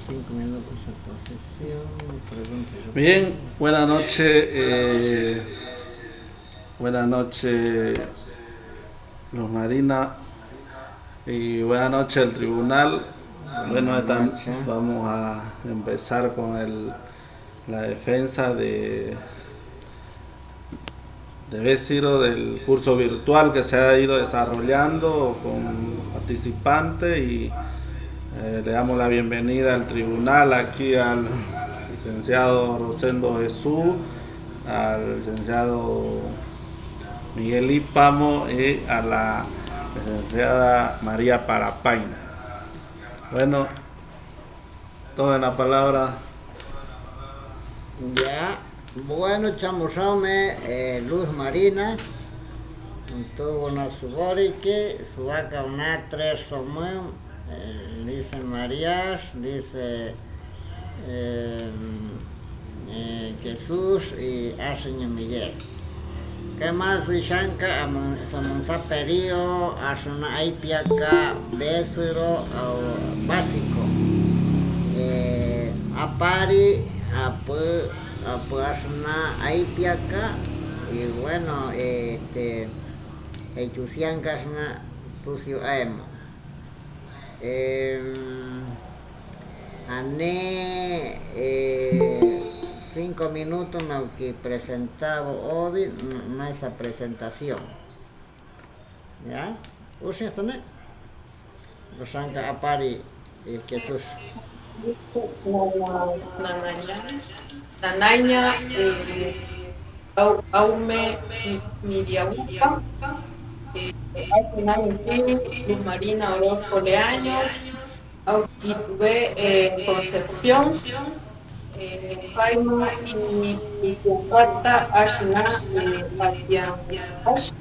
5 minutos de posesión. Bien, buenas noches. Buenas noches, Luz Marina. Y buenas noches al tribunal. Bueno, vamos a empezar con la defensa de Ciro del curso virtual que se ha ido desarrollando con participantes y le damos la bienvenida al tribunal aquí al licenciado Rosendo Jesús, al licenciado Miguel Ipamo y a la licenciada María Parapaina. Bueno, tomen la palabra. Ya, bueno, chamosame Luz Marina, tuvo una suborike, suaca una tres somos, dice Marías, dice Jesús y Señor Miguel. ¿Qué más Shanka Samonsa perio Asuna Aipiaka Besero básico? Apari Asuna Aipiaka y bueno Echusianka Asuna Tusio Aemo. Ané 5 minutos no que presentaba hoy esa presentación. ¿Ya? Usted sabe. Rosanga Apari Jesús. Nanaña Aume Miriaupa. Luz Marina Orozco Leaños. Autitube Concepción. Jaime y Cuarta Ashna Ash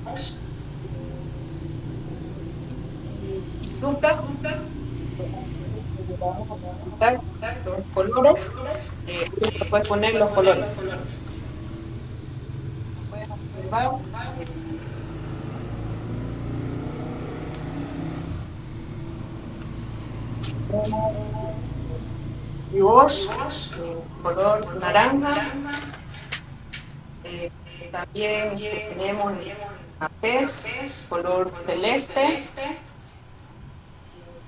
Izuka los colores puedes poner los colores puedes observar y wash color naranja. También tenemos a pez color celeste.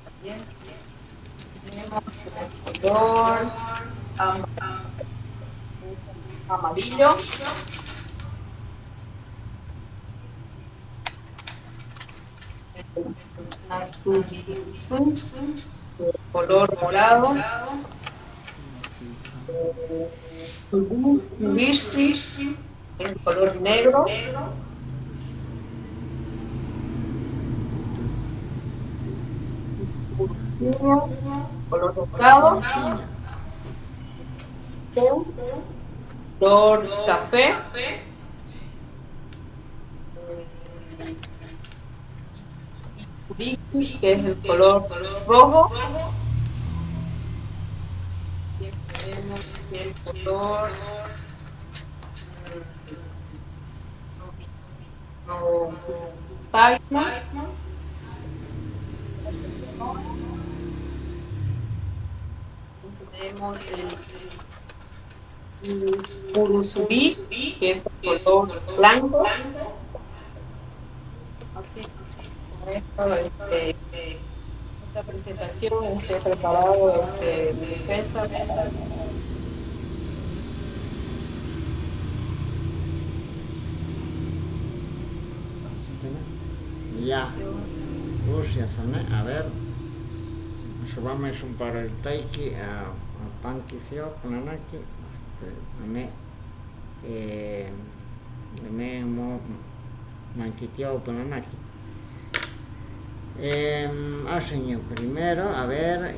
También tenemos color amarillo. Color morado. Mitsubishi en color negro. Color rosado. Color café. Que es el color rojo. Tenemos el color Taima. Tenemos el Urusubí, que es el color blanco. Así, con esto, esta presentación, preparado mi defensa. Ya, a ver, subamos un par el taiki a pankisio, planaki, me manquiteo planaki. Hacen primero, a ver,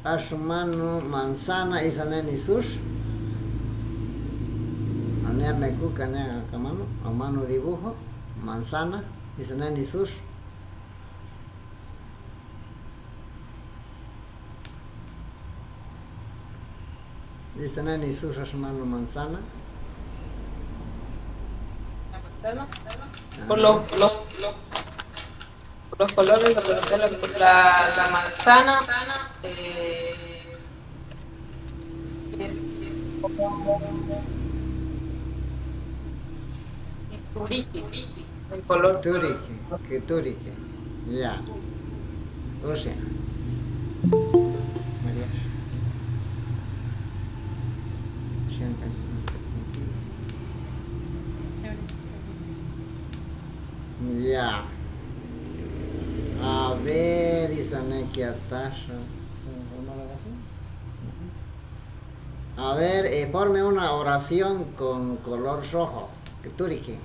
a su mano manzana y saneni sus. Anea me cuca, anea camano, a mano dibujo, manzana y saneni sus. Dice nani sus a su mano manzana. Por los Los colores, la manzana, es turiki, el color. Turiki. Ya. Rusia. María. Siempre. Ya. A ver, Isaneki Atasha. A ver, forme una oración con color rojo. Turiki.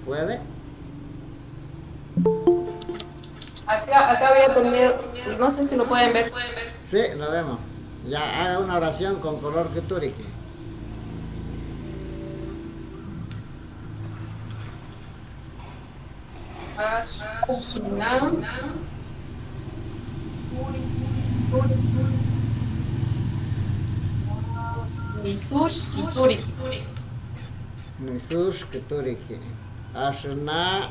¿Puede? Acá había ponido, no sé si lo pueden ver. Sí, lo vemos. Ya, haga una oración con color Turiki. Nisush y Turiki. Nisush Turiki. Ashna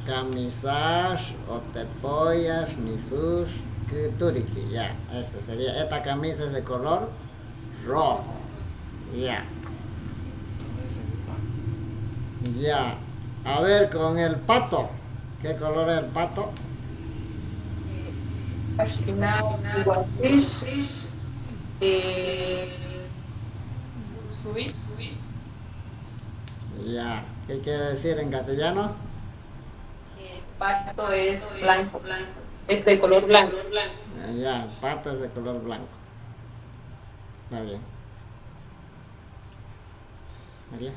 camisas o tepoyas, nisush Turiki. Ya, ese sería. Esta camisa es de color rojo. Ya. Ya. A ver, con el pato. ¿Qué color es el pato? Ashina, Iguatish, Subir. Ya. ¿Qué quiere decir en castellano? El pato es blanco. Es de color blanco. Ya, el pato es de color blanco. Está bien. María.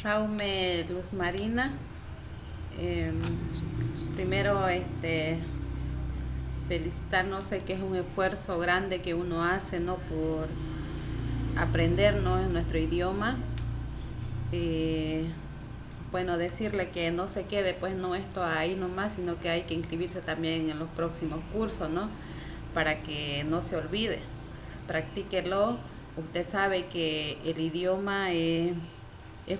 Jaume Luz Marina. Primero, felicitarnos, sé que es un esfuerzo grande que uno hace, ¿no? Por aprendernos nuestro idioma. Bueno, decirle que no se quede, pues no esto ahí nomás, sino que hay que inscribirse también en los próximos cursos, ¿no? Para que no se olvide. Practíquelo. Usted sabe que el idioma es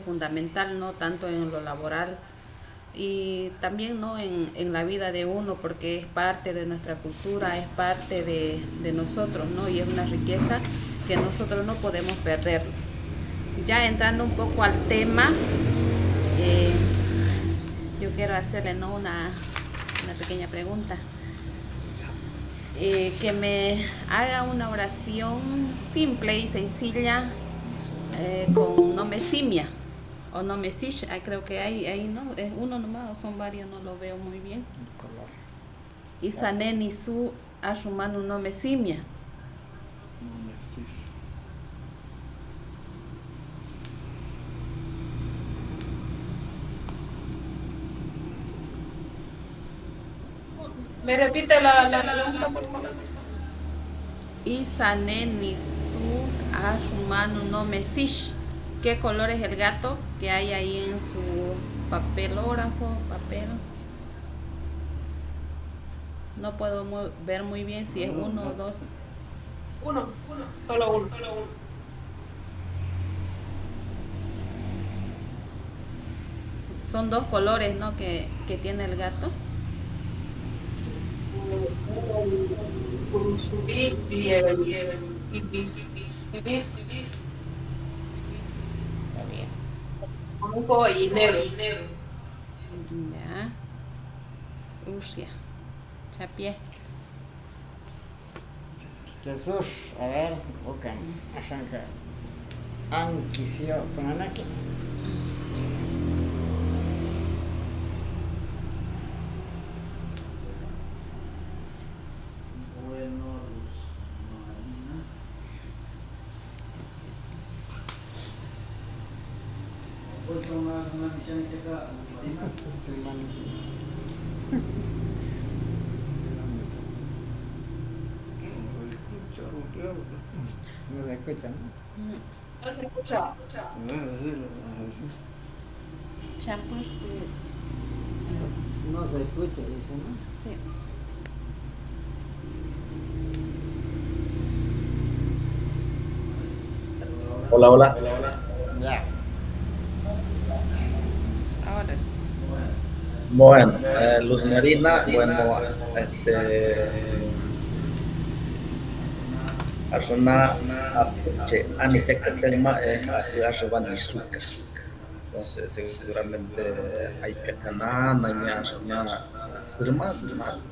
fundamental, no tanto en lo laboral y también no en la vida de uno, porque es parte de nuestra cultura, es parte de nosotros, ¿no? Y es una riqueza que nosotros no podemos perder. Ya entrando un poco al tema, yo quiero hacerle, ¿no? una pequeña pregunta. Que me haga una oración simple y sencilla con nomesimia o nomesish, creo que ahí no, es uno nomás o son varios, no lo veo muy bien. Isanen Isu Ashumanu nomesimia. ¿Me repite la pregunta, por favor? Isanen Isu Ashumanu nomesish. ¿Qué color es el gato que hay ahí en su papelógrafo? No puedo ver muy bien si es uno o dos. Solo uno. Son dos colores, ¿no? que tiene el gato. Subir y el ibis. Blanco y negro. Ya. Rusia. Chapié. Jesús, a ver, buscan. Ashanka. Anquisio, ponen aquí. No se escucha, ¿no? No se escucha. Champús. No se escucha, dice, ¿no? Sí. Hola. Ya. Bueno, Luz Marina, bueno, este, Asuna, Apuche, Anite Katema, Ashaban Isuka. Entonces, seguramente hay Pekana, Nanya, Asuna, Sirma,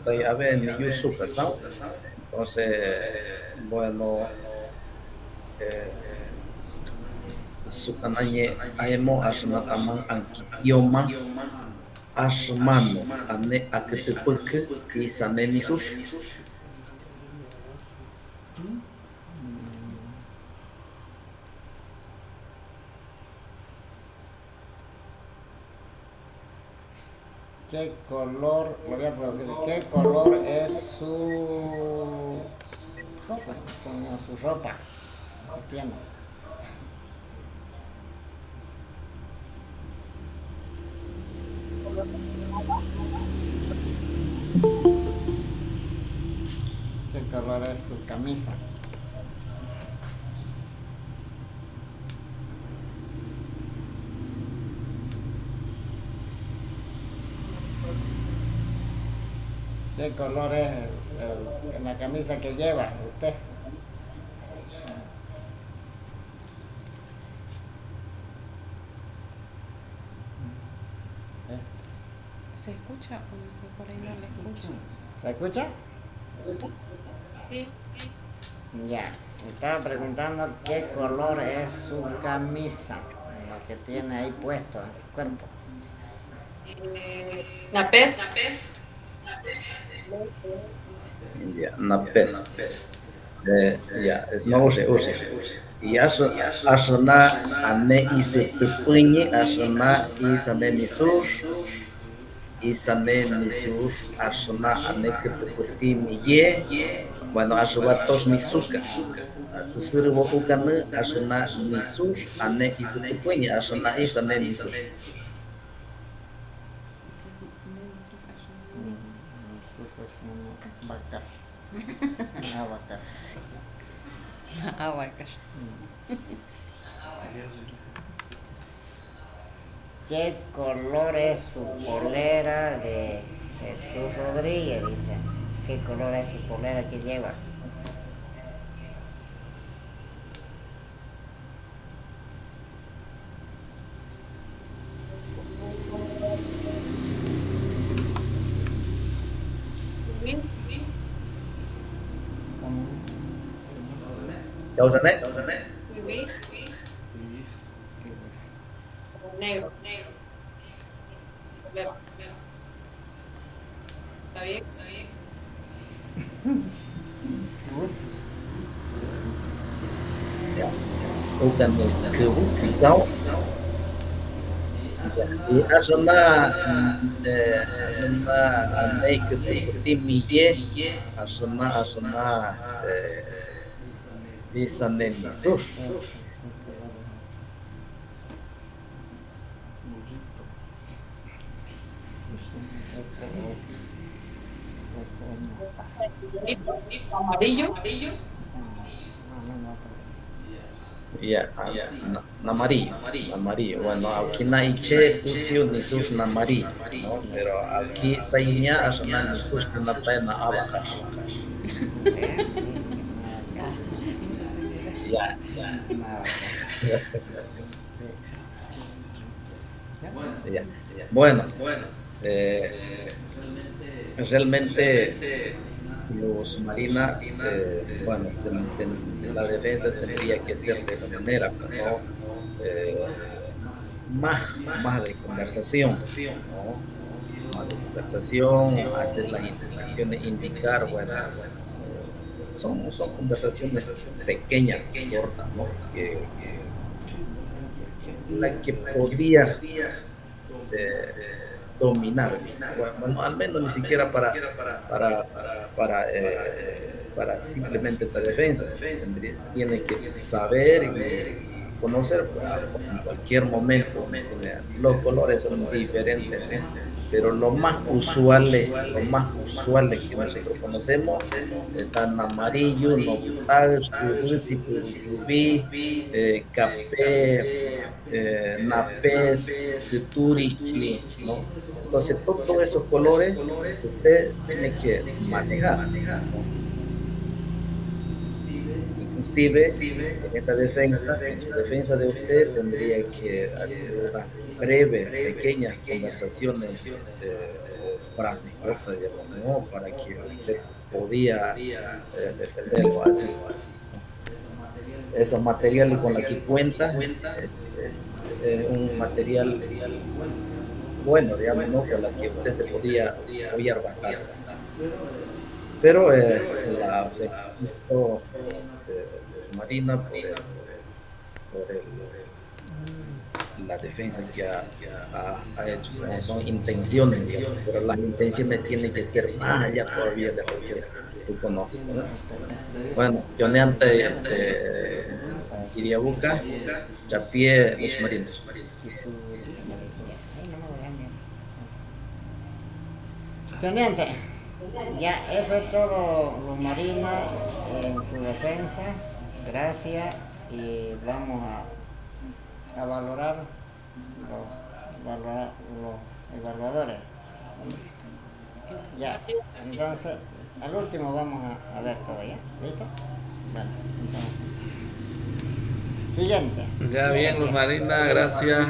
Tayabe, ni Yusuka, ¿sabes? Entonces, bueno, Sukananye, Aemo, Asuna Taman, Ankioma, Asmano, Ane Akatepuk, Isane Misush. ¿Qué color, lo voy a traducir, qué color es su ropa? Como su ropa. ¿Qué tiene? ¿Qué color es su camisa? ¿Qué color es la camisa que lleva usted? ¿Se escucha o por ahí no le escucho? ¿Se escucha? Sí. Ya. Me estaba preguntando qué color es su camisa, lo que tiene ahí puesto en su cuerpo. Napés. Ya, Napes. Ya, no use. Y asuna ane ise tupunyi, asuna isane nisus, asuna ane ketuputi miye, bueno, asuna tos misuka. Susirwo ukane, asuna nisus, ane ise tupunyi, asuna isane nisus. Abacar. ¿Qué color es su polera de Jesús Rodríguez? Dice. ¿Qué color es su polera que lleva? ¿Ya usan, Gris. Negro. Negro. ¿Está bien? Bukan pisau. Y asuna andai ketuputi miye, asuna isane misur. Amarillo. Ya, amarillo. Bueno, aquí na iche pusio nisus amarillo, ¿no? Pero aquí sainya asuna nisus que na pena abakas. Ya. Ya. Bueno, realmente los Marina, bueno, la defensa tendría que ser de esa manera, ¿no? Más de conversación, ¿no? Más de conversación, hacer las intenciones, indicar, bueno, son conversaciones pequeñas, cortas, ¿no? La que podía dominar, bueno, al menos ni siquiera para simplemente esta defensa. Tiene que saber y conocer, en cualquier momento. Los colores son diferentes, ¿no? pero lo más usual que nosotros conocemos están amarillo, notage, urusi, urusubi, café, napés, futurichi, ¿no? Entonces, todos esos colores usted tiene que manejar, ¿no? Inclusive, en esta defensa, en su defensa de usted, tendría que hacer unas breves, pequeñas conversaciones o frases cortas, digamos, ¿no? Para que usted podía defenderlo así. Esos materiales con los que cuenta es un material bueno, digamos, ¿no? Con la que usted se podía apoyar bastante. Pero la afectó de Marina la defensa que ha hecho. No son intenciones, digamos, pero las intenciones tienen que ser más allá todavía de lo que tú conoces, ¿no? Bueno, yo ante Iriabuca, Chapié, los marinos. Teniente, ya eso es todo, Luz Marina, en su defensa. Gracias y vamos a valorar los evaluadores. Ya, entonces, al último vamos a ver todo, ¿ya? ¿Listo? Bueno, entonces. Siguiente. Ya bien, Luz Marina, gracias.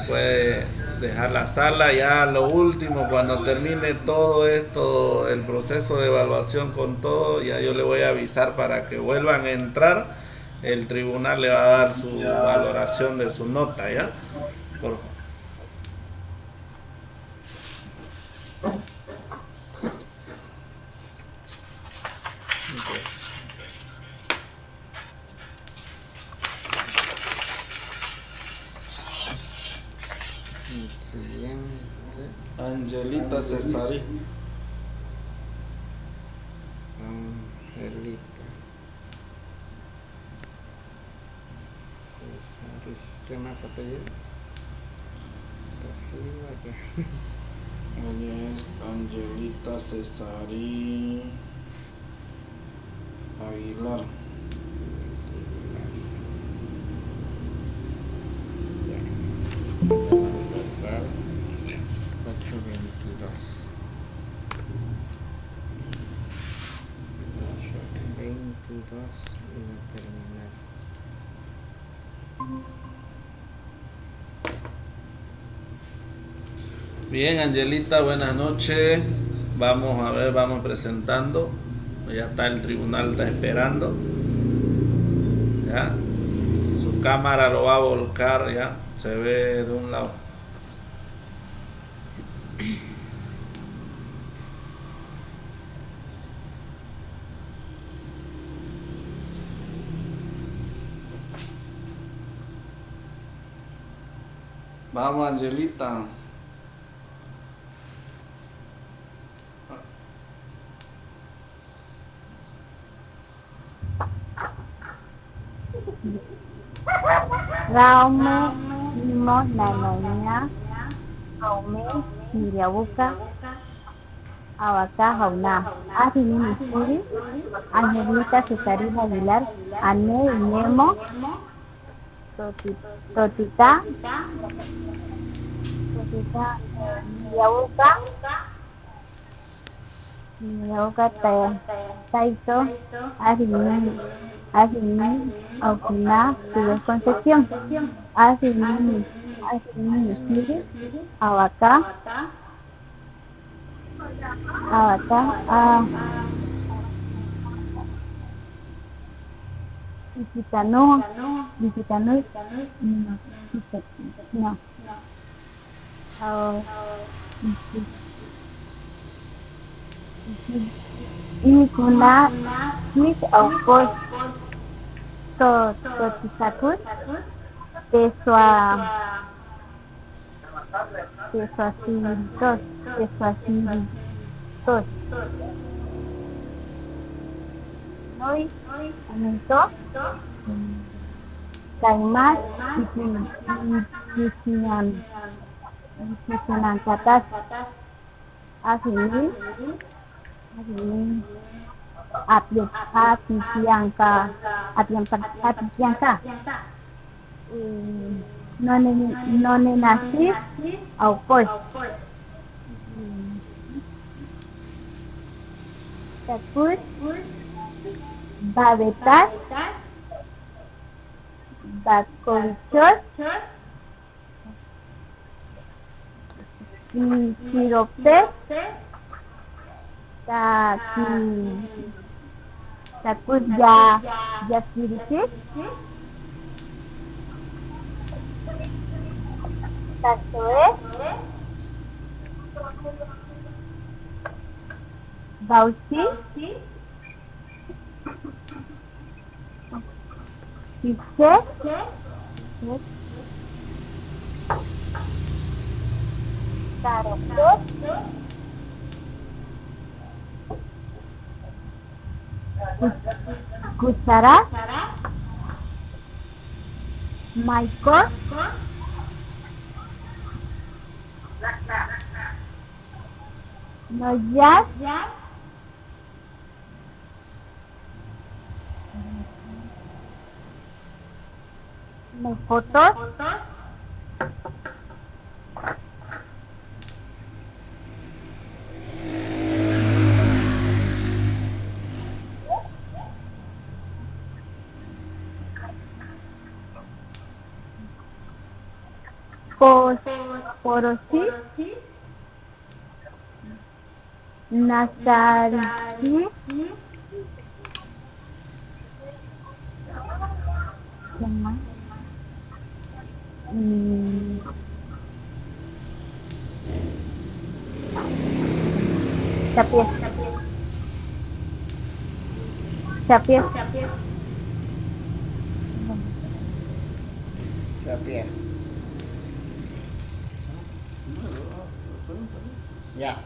Puede dejar la sala. Ya lo último, cuando termine todo esto, el proceso de evaluación con todo, ya yo le voy a avisar para que vuelvan a entrar. El tribunal le va a dar su valoración de su nota, ¿ya? Por favor. Siguiente. Angelita Cesari. Angelita. ¿Qué más apellido? Silva, ¿qué? Ella es Angelita Cesari Aguilar. Pasar 822. 822 y va a terminar. Bien, Angelita, buenas noches. Vamos a ver, vamos presentando. Ya está el tribunal, está esperando. Ya. Su cámara lo va a volcar, ya. Se ve de un lado. Vamos, Angelita. Raume Imo Nanoña Raume Iriabuca Abaca Jauna Asini Misuri Angelita Cesarina Aguilar Ane Nemo Totita Iriabuca Taito Asini Aukina Ciudad Concepción Asini Misuri Abaca Visitano no y kuna mis of Totisatut Tesuasintos Noi Anunto Kaimas Kisian Susunan ke atas. Asini. Api siangka. Api siangka. None nasi. Aupos. Takut. Babetas. Bakovicos. Sirope. Takut sedikit. Tasoe. Bausi. Sise. Tarokot. Kucara. Maiko. Noyas. Fotos. Porosi. Nasari. Sapir. Ya.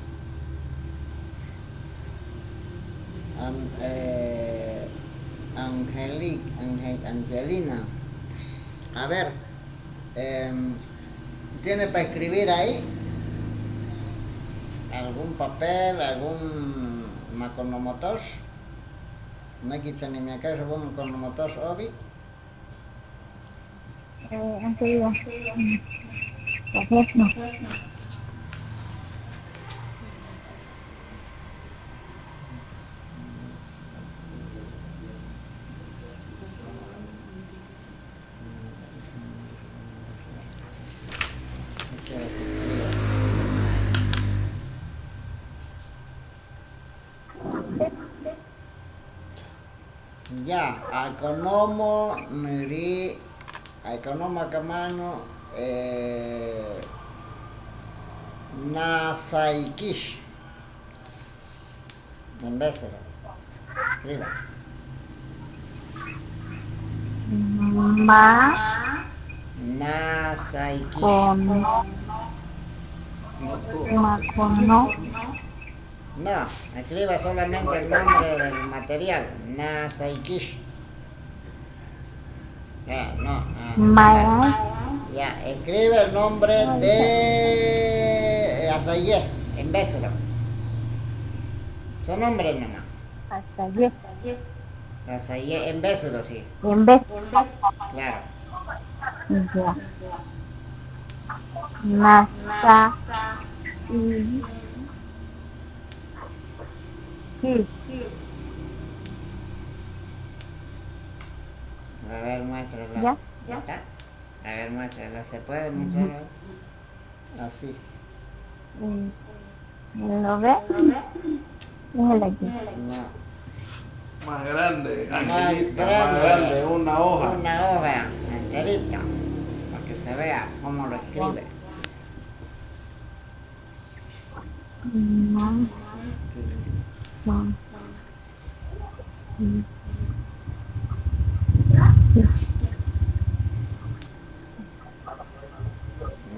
Angelina. A ver, ¿tiene para escribir ahí? ¿Algún papel, algún makonomotos? No quiso ni me acaso algún makonomotos obi. Enseguida. Gracias, no. Ya, Aikonomo, Miri, Aikonomo Kamano, Nasaikish. En vez de escriba. Nasaikish. No, escriba solamente el nombre del material, Nasaikish. No. Ya, escribe el nombre de Asaye, en vez de su nombre nomás. Asaye, en vez de sí. En vez. Claro. Ya. Nasa. Sí. A ver, muéstrala. ¿Ya? ¿Está? A ver, muéstrala. ¿Se puede mostrar? Así. ¿Lo ve? Déjala aquí. No. Más grande, Más Angelita, grande. más grande, una hoja. Una hoja enterita. Para que se vea cómo lo escribe. No.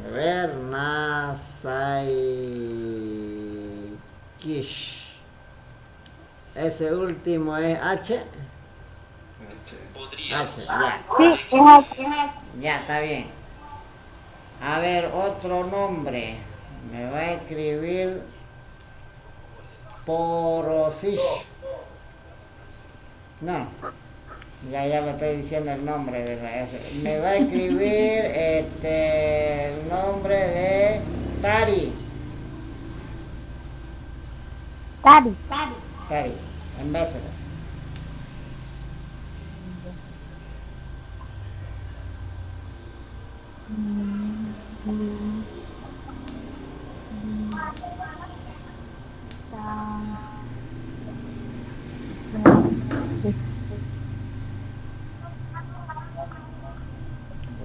A ver, Nasaikish. Ese último es H. H, ya. Sí, es aquí. Ya, está bien. A ver, otro nombre. Me va a escribir Porosish. No, ya le estoy diciendo el nombre, ¿verdad? Me va a escribir el nombre de Tari. Tari. Tari, en vez de.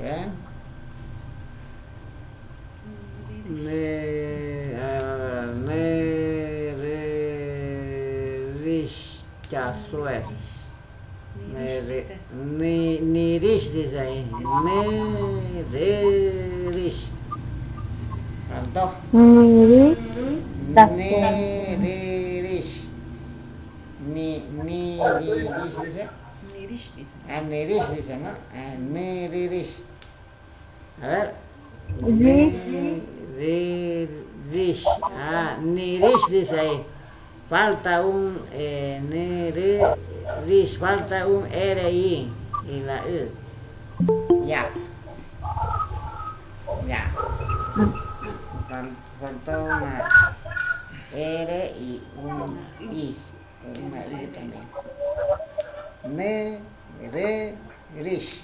Bien. Suez. Nirish dice ahí. Nirish. Faltó. Nirish. Nirish dice. Nirish dice. Ah, Nirish dice, ¿no? Ah, Nirish. A ver. Nirish. Ah, Nirish dice ahí. Falta un Nirish, falta un RI y la U. Ya. Ya. Faltó una R y un I. Una I también. Nirish.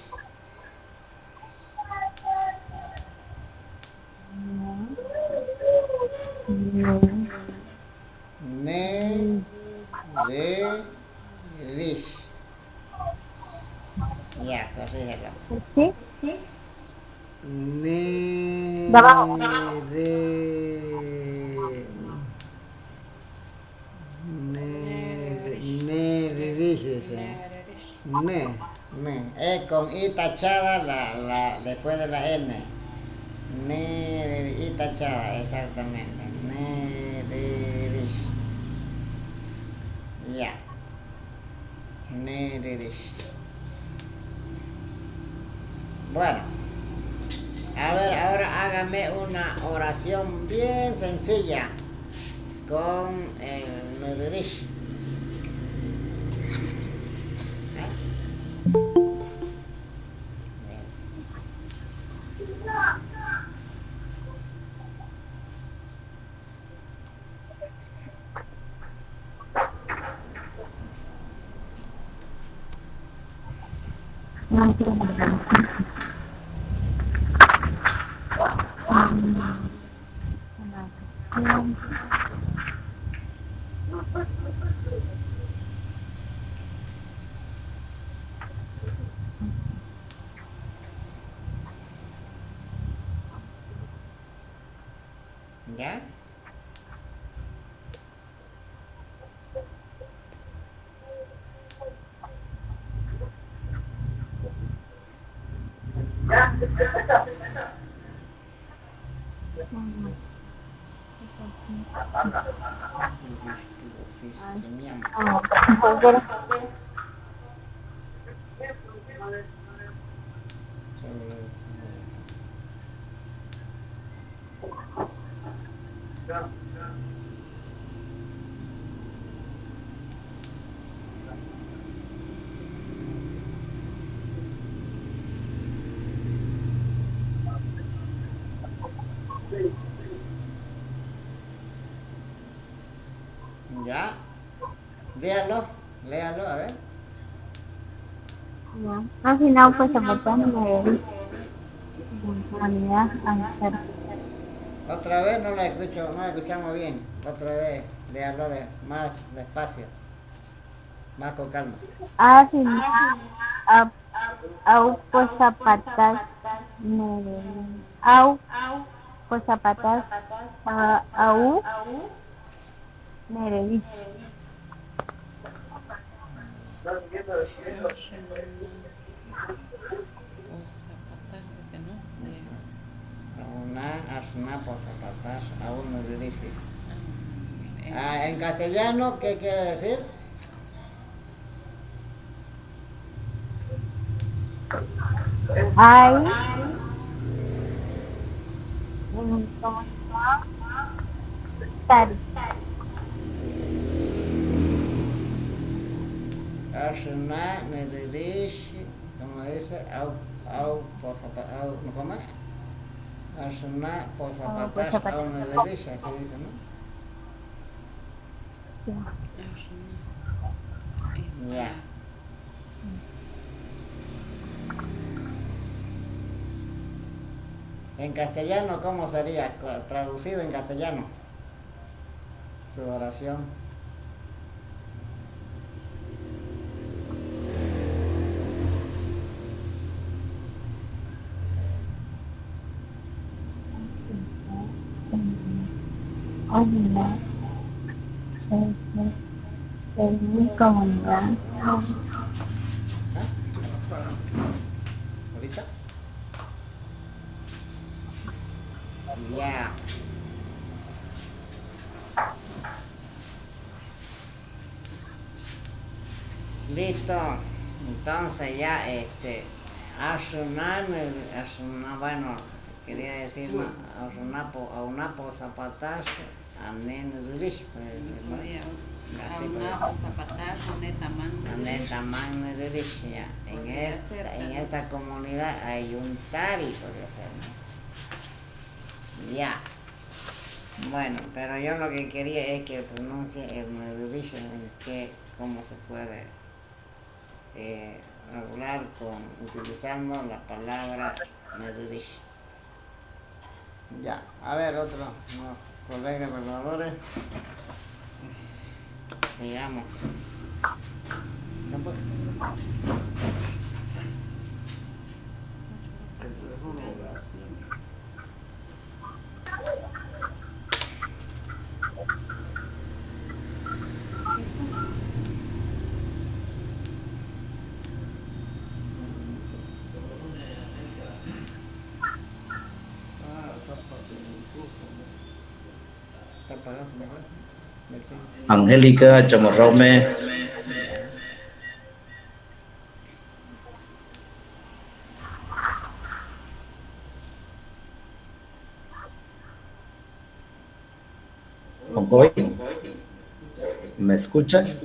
Nirish. Ya, corrígelo. ¿Sí? Nirish dice. Con I tachada después de la N. I tachada, exactamente. Nirish. Ya. Nirish. Bueno. A ver, ahora hágame una oración bien sencilla con el Nirish. ¿Ya? ¿Ya? Léalo, a ver. Al final pues aportando Otra vez no la escuchamos bien. Otra vez, léalo más despacio. Más con calma. Al final au pues zapatas au pues zapatas au Nerevis. Asuna posapatas aún no dices. En castellano, ¿qué quiere decir? Hay ¿Cómo se llama? Tari. Ashna Nedirish, como dice, au, ¿no cómo es? Ashna, posapatash, au Nedirish, así dice, ¿no? Ya. En castellano, ¿cómo sería? Traducido en castellano. Su oración. Hola. En mi comunidad. ¿Ah? ¿Ahorita? Ya. Listo. Entonces ya bueno, quería decir aunapo zapatash anen zurish, Anetaman zurish, ya. En esta comunidad hay un tari, podría ser, ¿no? Ya. Bueno, pero yo lo que quería es que pronuncie el Zurish, cómo se puede hablar utilizando la palabra Merudish. Ya, a ver, otro, colegas evaluadores. Sigamos. Está apagado, ¿no? Angélica Chamorraume. Ongoy, ¿me escuchas?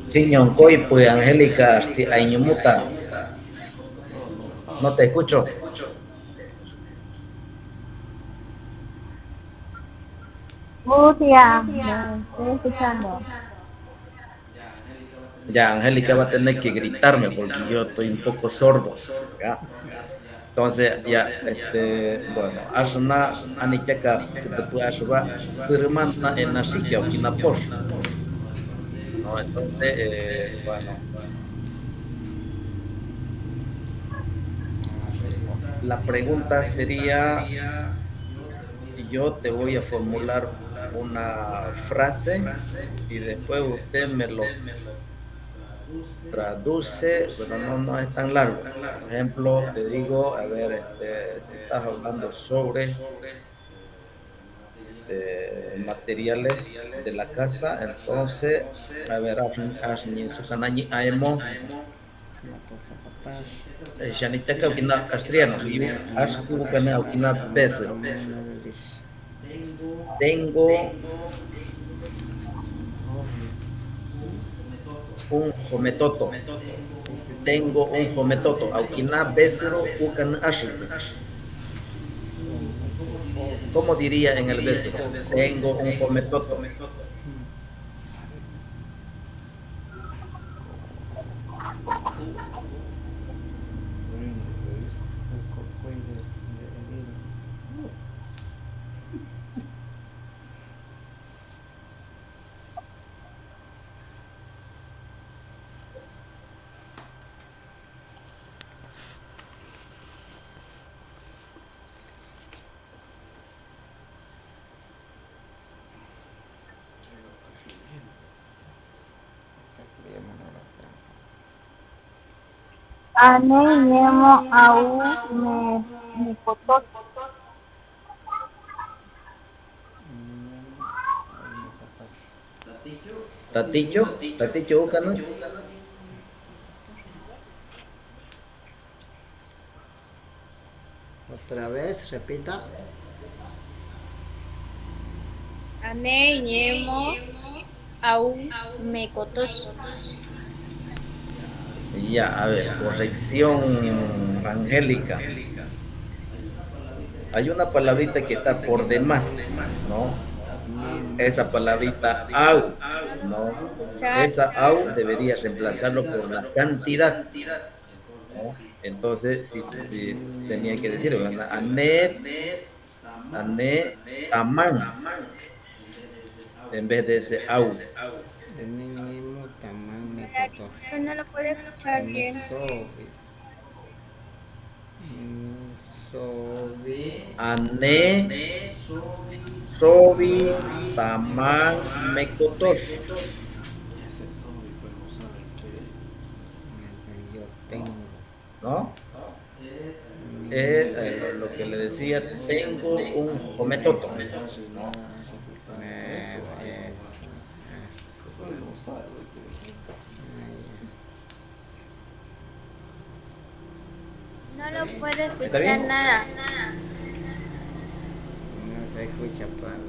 Chiñoncoy, pues Angélica, Aiñumuta. No te escucho. Ya, estoy escuchando. Ya, Angélica va a tener que gritarme porque yo estoy un poco sordo. ¿Ya? Entonces, ya, bueno, Ashna, Anichaka, que te puede ayudar, Sirmana en Nasikia, o Kinaposh. ¿No? Entonces, bueno, la pregunta sería, yo te voy a formular una frase y después usted me lo traduce, pero no es tan largo. Por ejemplo, te digo, a ver, si estás hablando sobre materiales de la casa, entonces, a ver, Sukanañi Aemo, Shanitaka Ukina Castrianos, Ashku Ukana Ukina Pesero. Tengo un jometoto. Tengo un jometoto. Aukina Besero Ukan Ashku. ¿Cómo diría en el Besero? Tengo un jometoto. ane ñemo au me kotos. Taticho, taticho ukana. Otra vez, repita. ane ñemo au me kotos. Ya, a ver, corrección angélica. Hay una palabrita que está por demás, ¿no? Esa palabrita au, ¿no? Esa au debería reemplazarlo por la cantidad, ¿no? Entonces, si tenía que decir, ¿verdad? Ane, taman, en vez de ese au. Niñimo tamán me kotos. No lo puede escuchar bien. Sobi. Ane, sobi, taman, mekotosh. Yo tengo. ¿No? Lo que le decía, tengo un jometoto, ¿no? No lo puede ¿Está escuchar bien? nada. No se escucha padre.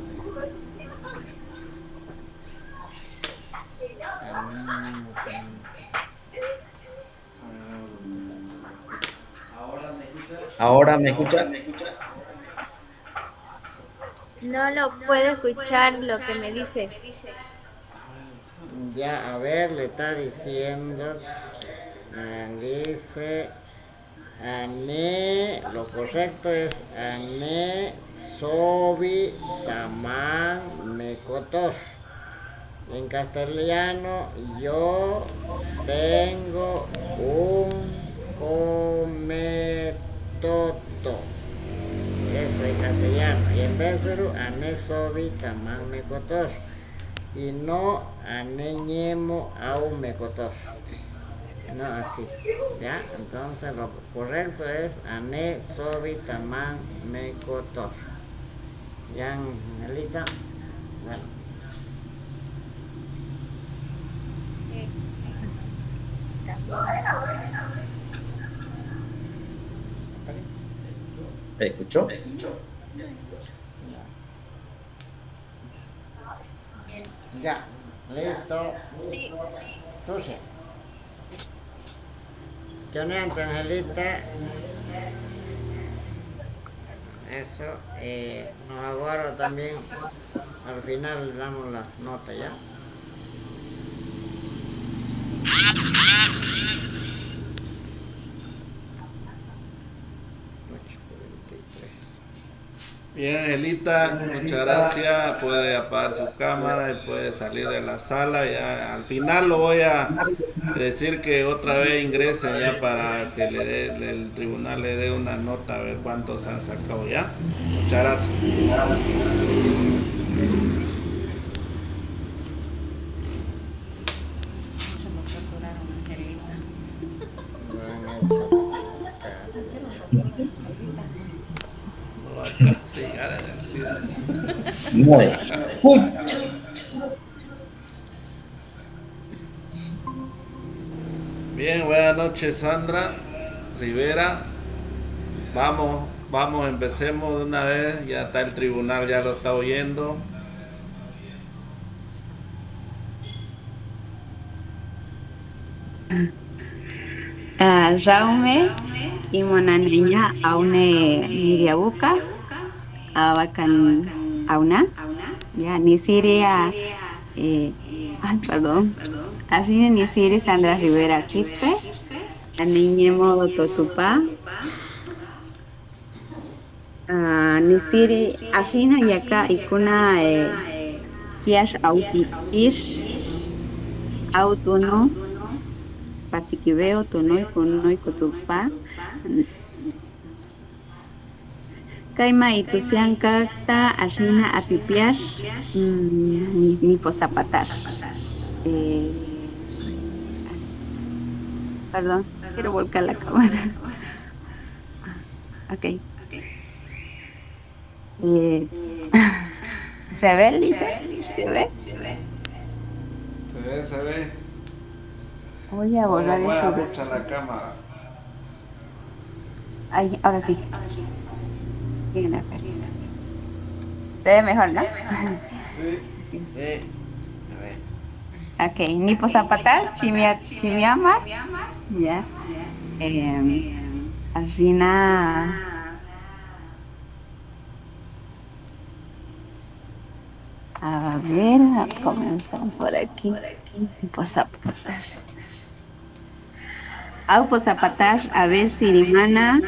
Ahora me escucha. No lo puede escuchar lo que me dice. Ya, a ver, le está diciendo. Dice. Ane, lo correcto es ane, sobi, tamán, mecotos. En castellano, yo tengo un cometoto. Eso en castellano. Y en Béceru, ane, sobi, tamán, mecotos. Y no ane, ñemo, au, mecotos. No, así. ¿Ya? Entonces lo correcto es ane, sobi, tamán, mecotos. ¿Ya, Angelita? Bueno. ¿Escuchó? Ya. Listo. Sí. Entonces. ¿Qué honesta, Angelita? Eso. Nos aguarda también. Al final le damos las notas, ¿ya? Bien, Angelita, muchas gracias. Puede apagar su cámara y puede salir de la sala. Ya al final lo voy a decir que otra vez ingresen ya para que el tribunal le dé una nota a ver cuántos han sacado ya. Muchas gracias. Mucho lo torturaron, Angelita. Lo va a castigar en el ciudad. No escucha. Bien, buenas noches, Sandra Rivera. Vamos, empecemos de una vez. Ya está el tribunal, ya lo está oyendo. Raume y monaniña aune niriabuca abacan auna ya ni siria ay perdón así ni siria Sandra Rivera Quispe la niña modo totupa ni siri asina y acá ikuna kiash auti ish autuno Pasikibeo, Tonoi, Konoi, Cotupa, Kaima y Tusianca, Ashina, Apipiar, ni Pozapatar. Perdón, quiero volcar la cámara. Ok. Eh, ¿Se ve, Lisa? ¿Se ve? Se ve. Voy a borrar Mueva eso de mucho la cámara. Ahí, ahora sí. Sí, la fe. Se ve mejor, ¿no? Sí. Sí. A ver. Ok, Nipo Zapatar, Chimiama. Ya. Arjina. A ver, comenzamos por aquí. Nipo Zapatar. Aupo Zapatar, a ver, Sirimana,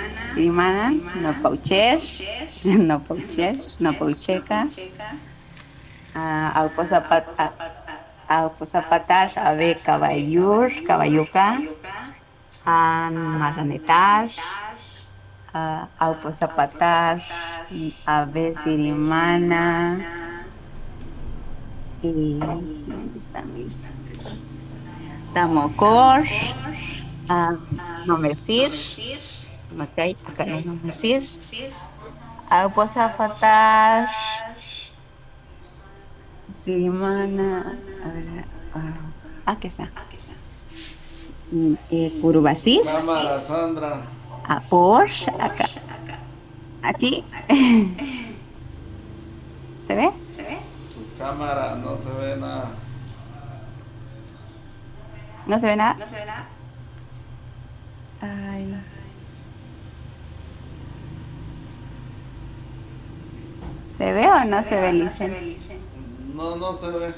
no paucher, no paucher, no paucheca. Aupo Zapatar, a ver, caballuca, marranetar. Aupo Zapatar, a ver, Sirimana. Y ¿dónde están mis? Tamocor. No me decir, ok, acá no me decir. Aupo Zapatar, Sirimana, a ver, aquí está. Curvasir, Cámara, Sandra. por acá, aquí. ¿Se ve? Tu cámara no se ve nada. ¿No se ve nada? Ay. ¿Se ve o no se ve, Licen? No se ve.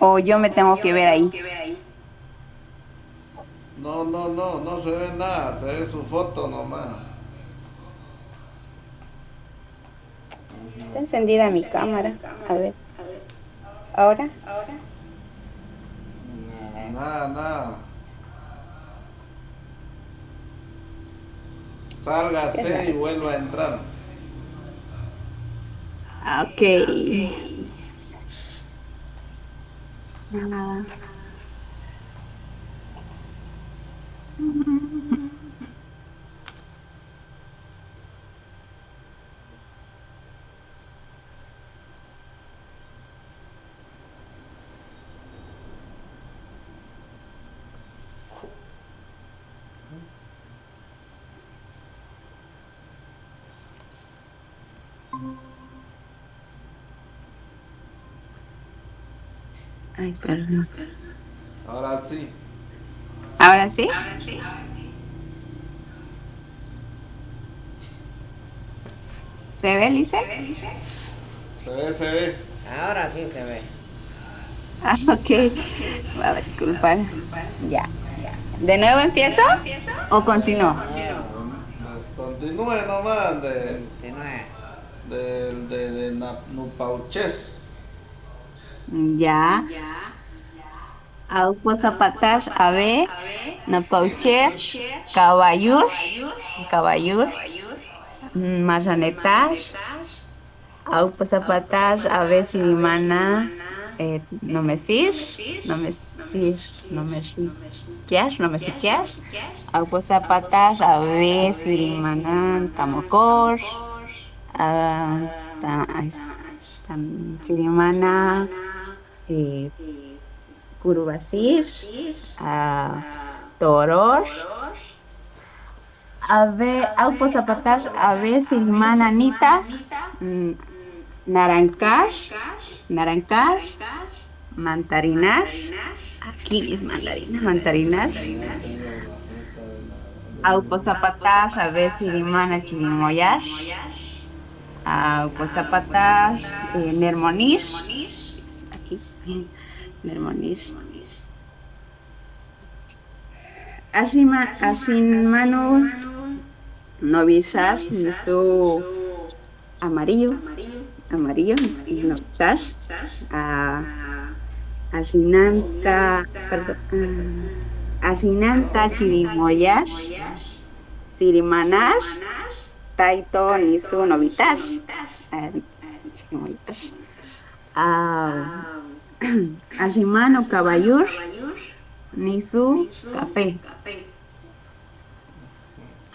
O yo me tengo que ver ahí. No se ve nada. Se ve su foto nomás. Está encendida mi cámara. A ver. ¿Ahora? Nada. Sálgase y vuelva a entrar. Ok. Nada. Ay, perdón. Ahora sí. ¿Ahora sí? ¿Se ve, Lice? Se ve. Ahora sí se ve. Ok. Va a disculpar. Ya. ¿De nuevo empiezo? ¿O continúo? Continúe nomás Continúe. de Nupauches. Ya. Aupo Zapatar, ave, Napaucher, caballur, marranetar. Aupo Zapatar, ave, Sirimana, no me sir, kiar. Aupo Zapatar, ave, Sirimana, tamocor. Sirimana, Curvasir, Toros, Ave, Aupo Zapatar, Ave, Sirimana, Anita, Narancar, Mantarinar, aquí es Mantarinar, Aupo Zapatar, Ave, Sirimana, Chirimoyar, Aupo Zapatar, Nermonir, aquí, Nermonir. Ashimano Novisar, Nisu amarillo, Novisar, Ashinanta Chirimoyar, Sirimanar, Taito Nisu Novitar, Chirimoyar. Ashimano Cabayur, Nisu Café.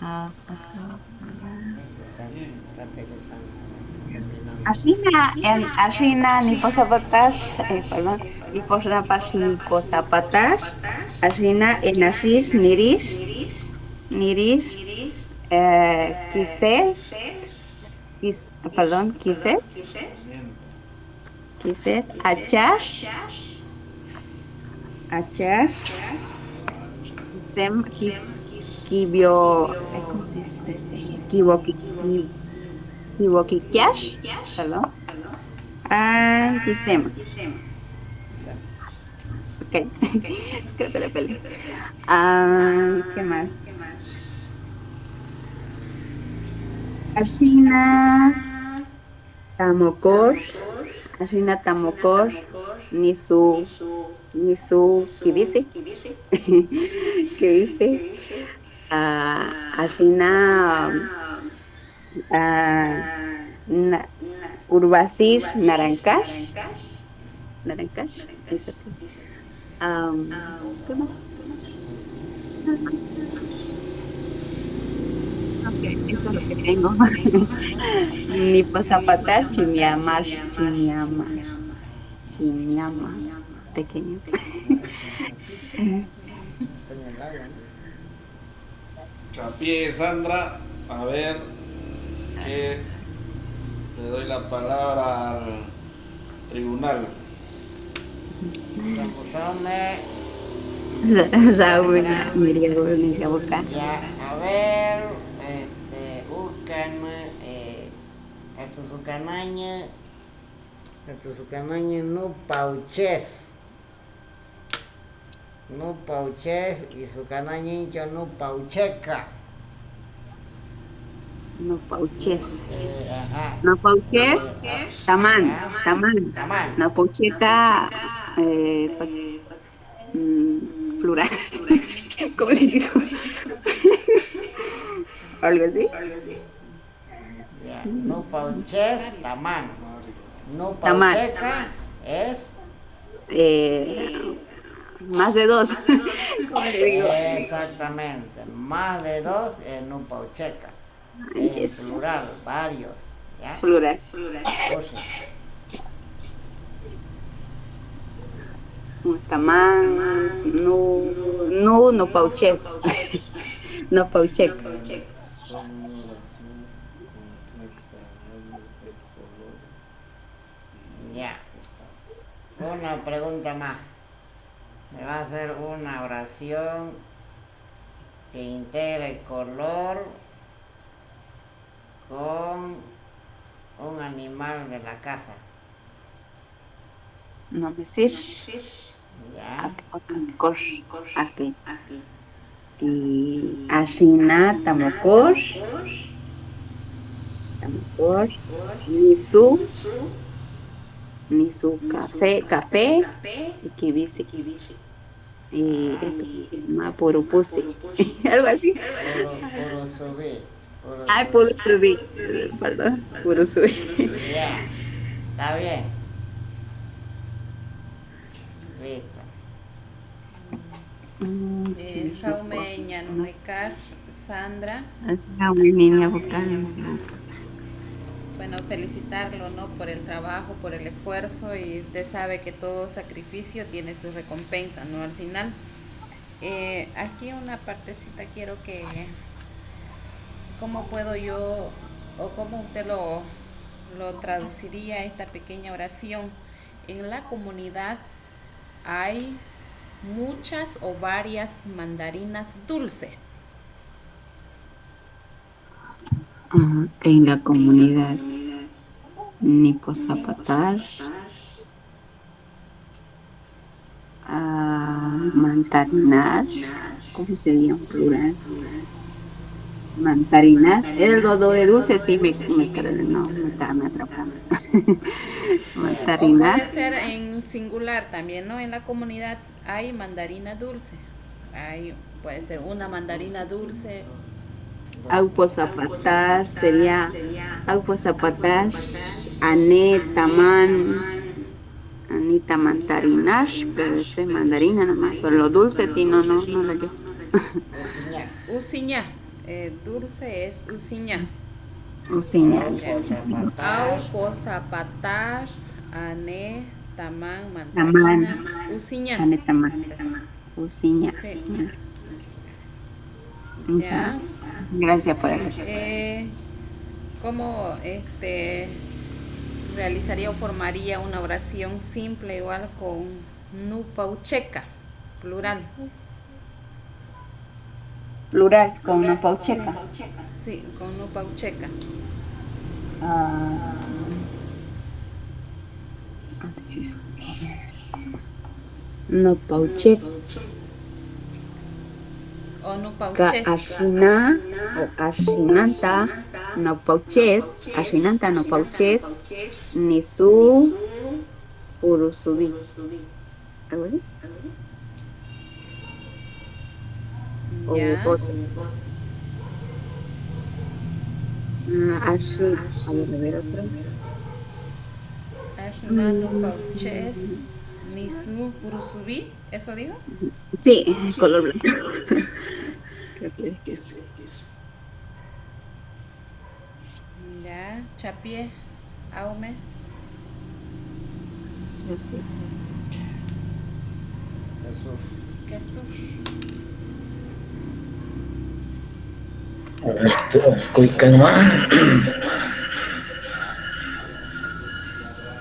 Ah, Está interesante. Ashina Niposapatar, perdón, Niposapatar, Ashina Enashir Niris, Quises, Achar, Kibio, ¿cómo se dice? Kibokikiash, perdón. Kisema. Ok, creo que le peleé. ¿Qué más? Ashina Tamokor, Nisu, ¿qué dice? ¿Qué dice? Ashina Urbasir Narancash, eso. ¿Qué más? Ok, eso es lo que tengo. Niposapatar, Chimiama, pequeño. Chapié, Sandra, a ver que le doy la palabra al tribunal. Raúl, mira boca. Ya, a ver, esto su canaña no pauches y su canaña yo no paucheca. No pauches. Ajá. No pauches, taman. No paucheca, plural. ¿Cómo le digo? Algo así. Ya, no pauches, tamán. No Taman. paucheca es Más de dos. ¿Cómo le digo? exactamente. Más de dos es no paucheca. En Yes. plural, varios. ¿Ya? Plural. Oye, Taman, no pauches. No paucheca. ya. Una pregunta más. Me va a hacer una oración que integre color con un animal de la casa. No me sir. ¿Ya? Aquí. Y Ashina Tamokor, Nisu café y Kibisi. Y esto más puro pussy. Algo así. Puro subir. Ay, puro subir. Perdón, puro subir. Ya. Está bien. Listo. Jaume Ñanunekar, Sandra. Bueno, felicitarlo, ¿no? Por el trabajo, por el esfuerzo, y usted sabe que todo sacrificio tiene su recompensa, ¿no? Al final, aquí una partecita quiero que, ¿cómo puedo yo, o cómo usted lo traduciría esta pequeña oración? En la comunidad hay muchas o varias mandarinas dulces. En la comunidad Niposapatar, mantarinar, ¿cómo se diría en plural? Mantarinar, el dodo de dulce sí me atrapó. O Mantarinar. puede ser en singular también, ¿no? En la comunidad hay mandarina dulce. Puede ser una mandarina dulce. Auposapatar sería Auposapatar, Ané, Tamán, Anita Mantarinas, pero ese es mandarina nomás. Pero lo dulce sí, no lo yo. Usiña. Usiña. Dulce es usiña. Usiña. Au posapatar, ane, tamán, mandarina, usiña. Ane tamán. Usiña. Sí. Ya. Gracias por eso. ¿Cómo realizaría o formaría una oración simple igual con nupaucheca, plural? Plural, con una paucheca. Sí, con nupaucheca. No paucheca. O Ka nupauches. ashina o ashinanta no pauches, ashinanta no pauches, ni su urusubi. ¿Algo así? Ya. Ashi, a ver otro. Ashna nupauches, nisu urusubi, ¿eso digo? Sí, color blanco. Creo que es. Ya, chapie, aume. Jesús. Jesús.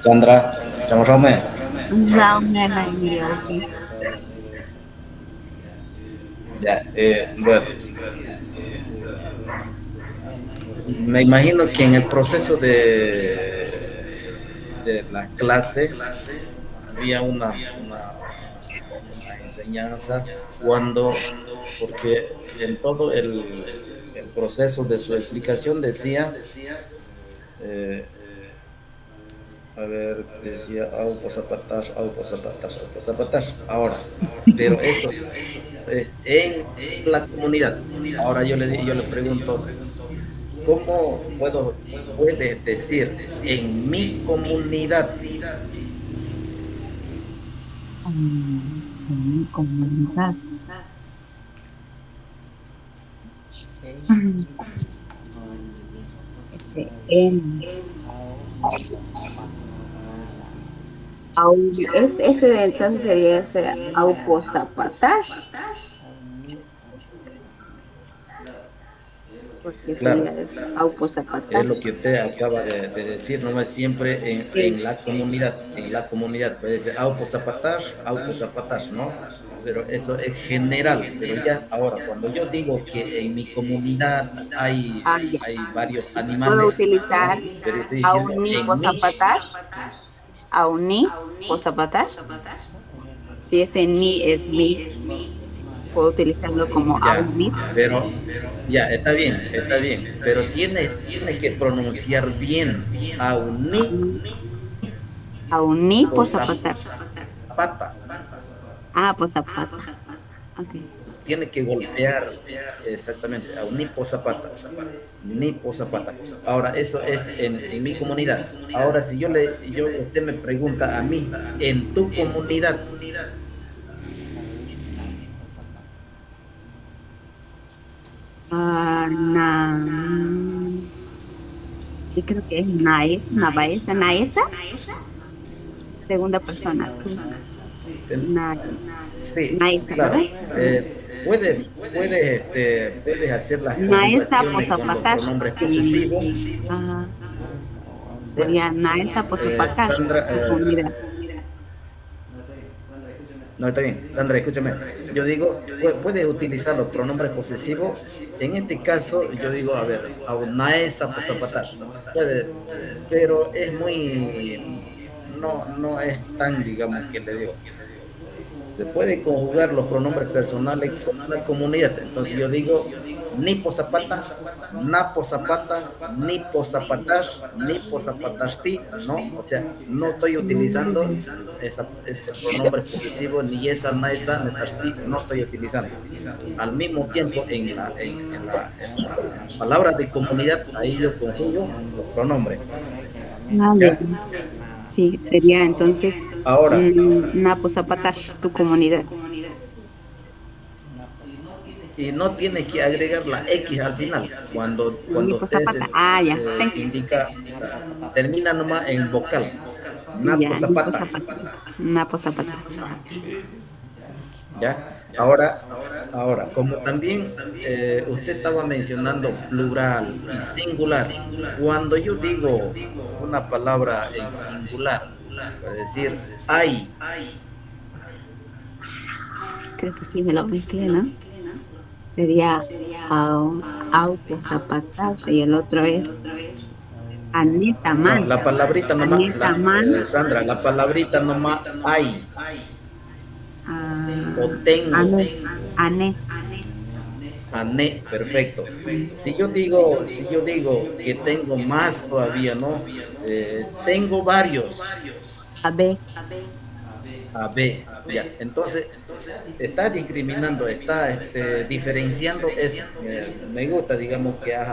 Sandra, chamo Rome. Raume la envió. Ya, bueno. Me imagino que en el proceso de la clase había una enseñanza porque en todo el proceso de su explicación decía, decía au posapatash. Ahora, pero eso es en la comunidad. Ahora yo le pregunto, ¿cómo puedes decir en mi comunidad? En mi comunidad. Ese en entonces sería ese auposapatash, porque Claro. sería eso, auposapatash. Es lo que usted acaba de decir, no es siempre en la comunidad, puede ser auposapatash, ¿no? Pero eso es general, pero ya ahora, cuando yo digo que en mi comunidad hay varios animales, Puedo utilizar ¿no? Pero estoy diciendo auni posapatash. Si ese ni es mi, puedo utilizarlo como auni. Pero ya, está bien, pero tiene que pronunciar bien Auni posapatash. pata. Posapata. Okay. Tiene que golpear exactamente a un niposapata. Ahora, eso es en mi comunidad. Ahora, si usted me pregunta a mí, en tu comunidad, Yo creo que es Naesa. Segunda persona. Tú. sí, Naesa, claro. ¿verdad? Puedes hacer las Naesa conjugaciones con los posapatash. pronombres posesivos. Sería Naesa posapatash. Sandra, Mira. No, está bien. Sandra, escúchame. Yo digo, puedes utilizar los pronombres posesivos. En este caso, yo digo, a ver, naesa posapatash. Puede, pero es muy... No es tan, digamos, que le digo. Se puede conjugar los pronombres personales con una comunidad. Entonces yo digo, ni posapata, na posapata, ni posapatash, ni posapatashti, ¿no? O sea, no estoy utilizando ese pronombre posesivo, ni esa, na esa, nestashti, no estoy utilizando. Al mismo tiempo, en la palabra de comunidad, ahí yo conjugo los pronombres. Vale. Sí, sería entonces Ahora, Napo Zapatar, tu comunidad. y no tienes que agregar la X al final. Cuando Nipo usted Zapata. Ah, ya. indica, termina nomás en vocal. Napo Ya, Nipo Zapata. Zapata. Napo Zapata. ¿Ya? Ahora, como también usted estaba mencionando plural y singular, cuando yo digo una palabra en singular, es decir, hay, Creo que sí me lo mezclé, ¿no? Sería Aupo Zapatar y el otro es no, Anetaman. la palabrita nomás, Anetaman. Sandra, la palabrita nomás hay o Ah, tengo. Ane. Ane. Ané, perfecto. Si yo digo que tengo más todavía, ¿no? Tengo varios. Abe. A B, ya. Entonces, está discriminando, está diferenciando eso. Me gusta, digamos, que has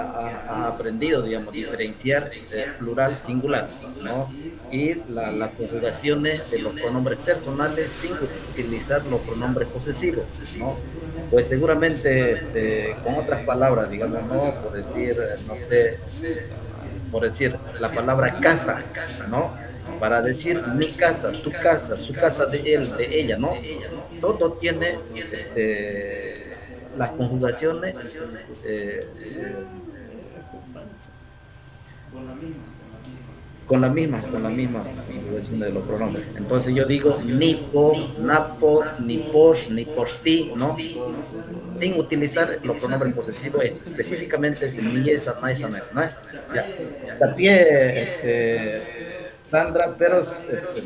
aprendido, digamos, diferenciar plural, singular, ¿no? Y las conjugaciones de los pronombres personales sin utilizar los pronombres posesivos, ¿no? Pues seguramente, con otras palabras, digamos, ¿no? Por decir, no sé, por decir la palabra casa, ¿no? Para decir mi casa, tu casa, su casa de él, de ella, ¿no? Todo tiene las conjugaciones con la misma conjugación de los pronombres. Entonces yo digo ni po, napo, ni posh, ni posti, ¿no? Sin utilizar los pronombres posesivos, específicamente si ni esa, no esa, no esa, ¿no? Ya. También, Sandra, pero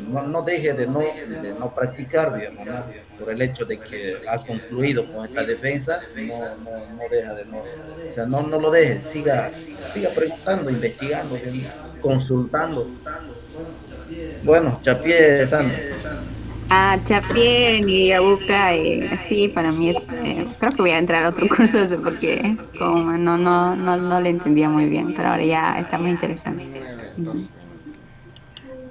no deje de no practicar, digamos, ¿no? Por el hecho de que ha concluido con esta defensa, no deja de o sea, no lo deje, siga preguntando, investigando, consultando. Bueno, Chapié, Sandra. Ah, Chapié, ni Abuca, sí, para mí es, creo que voy a entrar a otro curso porque como no le entendía muy bien, pero ahora ya está muy interesante. Ujú.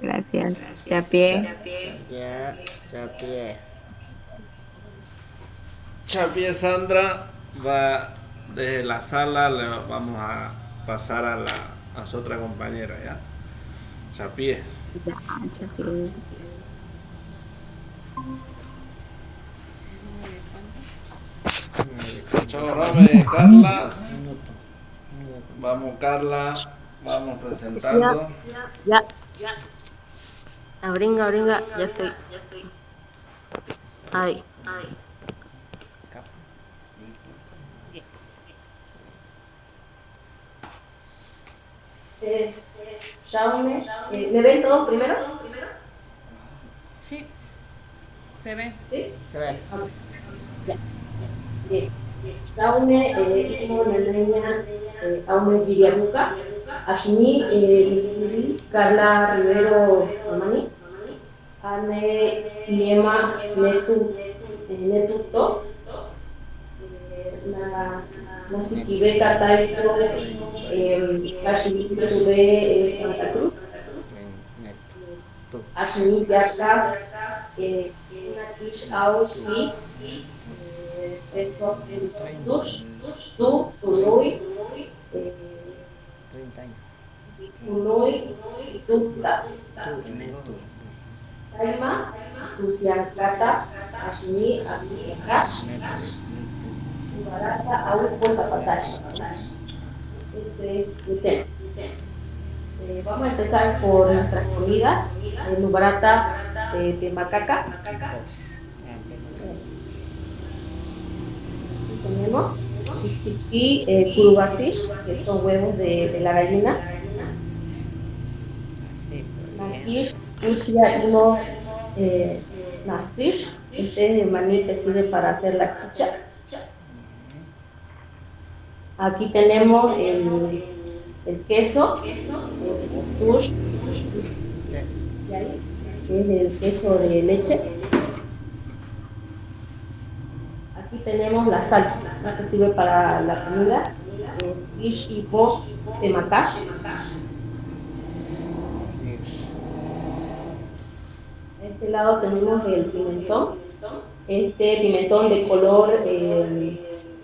Gracias, Chapié. Ya, Chapié. Chapié Sandra va desde la sala, le vamos a pasar a su otra compañera, ¿ya? Chapié. Ya, Chapié. Chao, Rame, Carla. Vamos, Carla. Vamos presentando. Ya. Abringa, ya estoy. Ahí. Jaume, ¿me ven todos primero? Sí, se ve. ¿Sí? Se ve. Ya. Bien. Jaume, Imo, Nalenia, Aume, Giriamuca, Ashni, Misilis, Carla Rivero, Romani, Ane, Niema, Netuto, Nasikibeta, Taito, Ashni, Tube, Santa Cruz, Ashni, Yaka, Nakish, Aushi, estos tú, Tunui, 30 años. Tunui, Tukta, Taima, Susiankata, Ashni, Abiyakash, Barata, Aupo, Zapatash. Ese es el tema. Vamos a empezar por nuestras comidas. Nubarata, Pemacaca. Tenemos chiqui, curubasish, que son huevos de la gallina. Nakish, ushia, imo, nasish, este maní que sirve para hacer la chicha. Aquí tenemos el queso, el sush, que es el queso de leche. Aquí tenemos la sal que sirve para la comida, es ish y bo de makash. este lado tenemos el pimentón. Este pimentón de color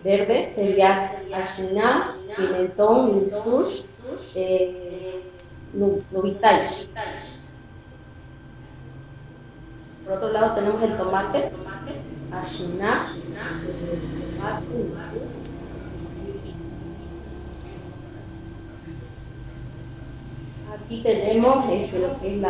verde sería Ashina, pimentón, Milsush, Nubitai. Por otro lado tenemos el tomate, Ashina, tomate, aquí tenemos lo que es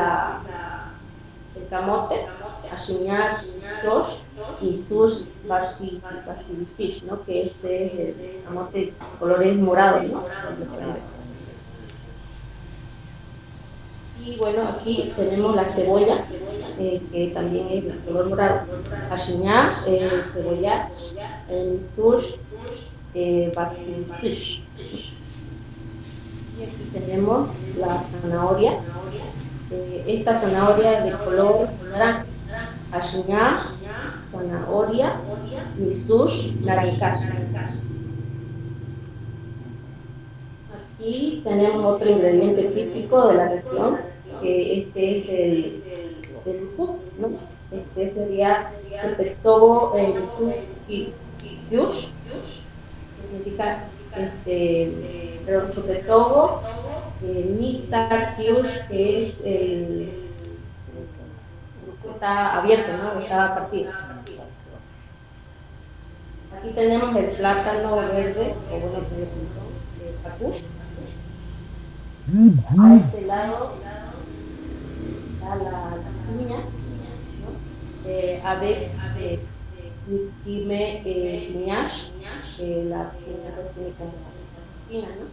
el camote, Ashina, Josh, y sus basilicis, ¿no? Que este es el camote de colores morados, ¿no? Y bueno, aquí tenemos la cebolla, que también es de color morado. Ashiñá, cebolla, sush, basilicis. Y aquí tenemos la zanahoria. Esta zanahoria de color naranja. Ashiñá, zanahoria, misush, naranjas. Aquí tenemos otro ingrediente típico de la región, que este es el ujú, ¿no? Este sería el petobo y yush, que significa perdón, chupetobo, nita yush, que es el está abierto, ¿no? Está partido. Aquí tenemos el plátano verde, o bueno, el pacush. A este lado está la piña, ¿no? Avec Nikime Piñash, que la piña no tiene como espina, ¿no?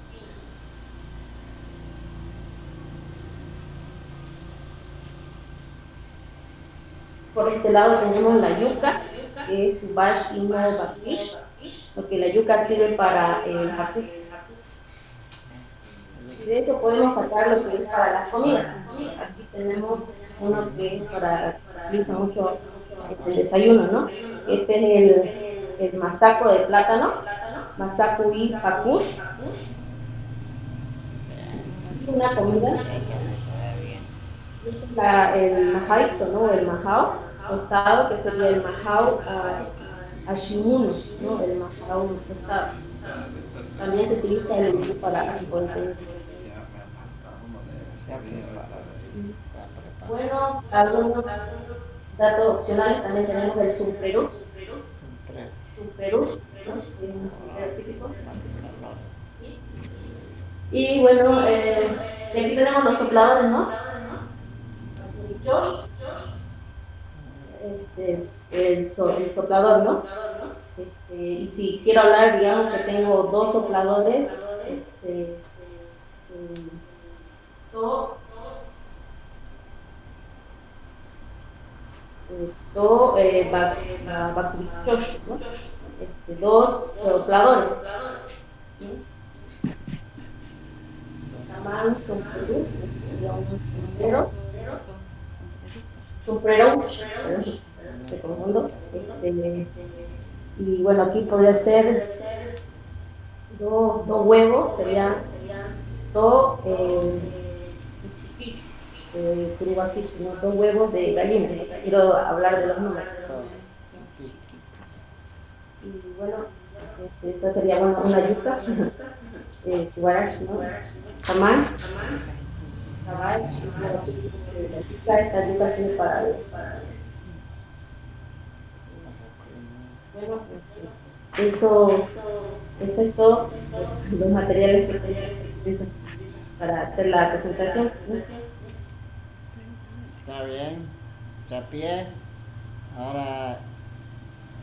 Por este lado tenemos la yuca, que es Tubash Imo Bakish, porque la yuca sirve para el haku. De eso podemos sacar lo que es para las comidas. Aquí tenemos uno que es para, utiliza mucho el desayuno, ¿no? Este es el masaco de plátano, masaco y pakush. Aquí una comida, el majaito, ¿no? El majao tostado, que sería el majao ashimuno, ¿no? El majao tostado. También se utiliza el ujú para poder. Bueno, algunos datos opcionales también tenemos el sombrerus, ¿no? Es un sombrero típico. Y bueno, y aquí tenemos los sopladores, ¿no? El soplador, ¿no? Y si quiero hablar, digamos que tengo dos sopladores, Bakurichosh, ¿no? Dos sopladores. Taman, sombrero, sombrero, te confundo. Y bueno, aquí podría ser dos huevos, serían dos ¿no? Dos huevos de gallina. Quiero hablar de los números. Y bueno, esta sería bueno, una yuca, guarash, ¿no? Tamán, cabash, esta yuca sirve para bueno, eso es todo, los materiales que tengo para hacer la presentación, ¿no? Está bien, Chapié. Ahora,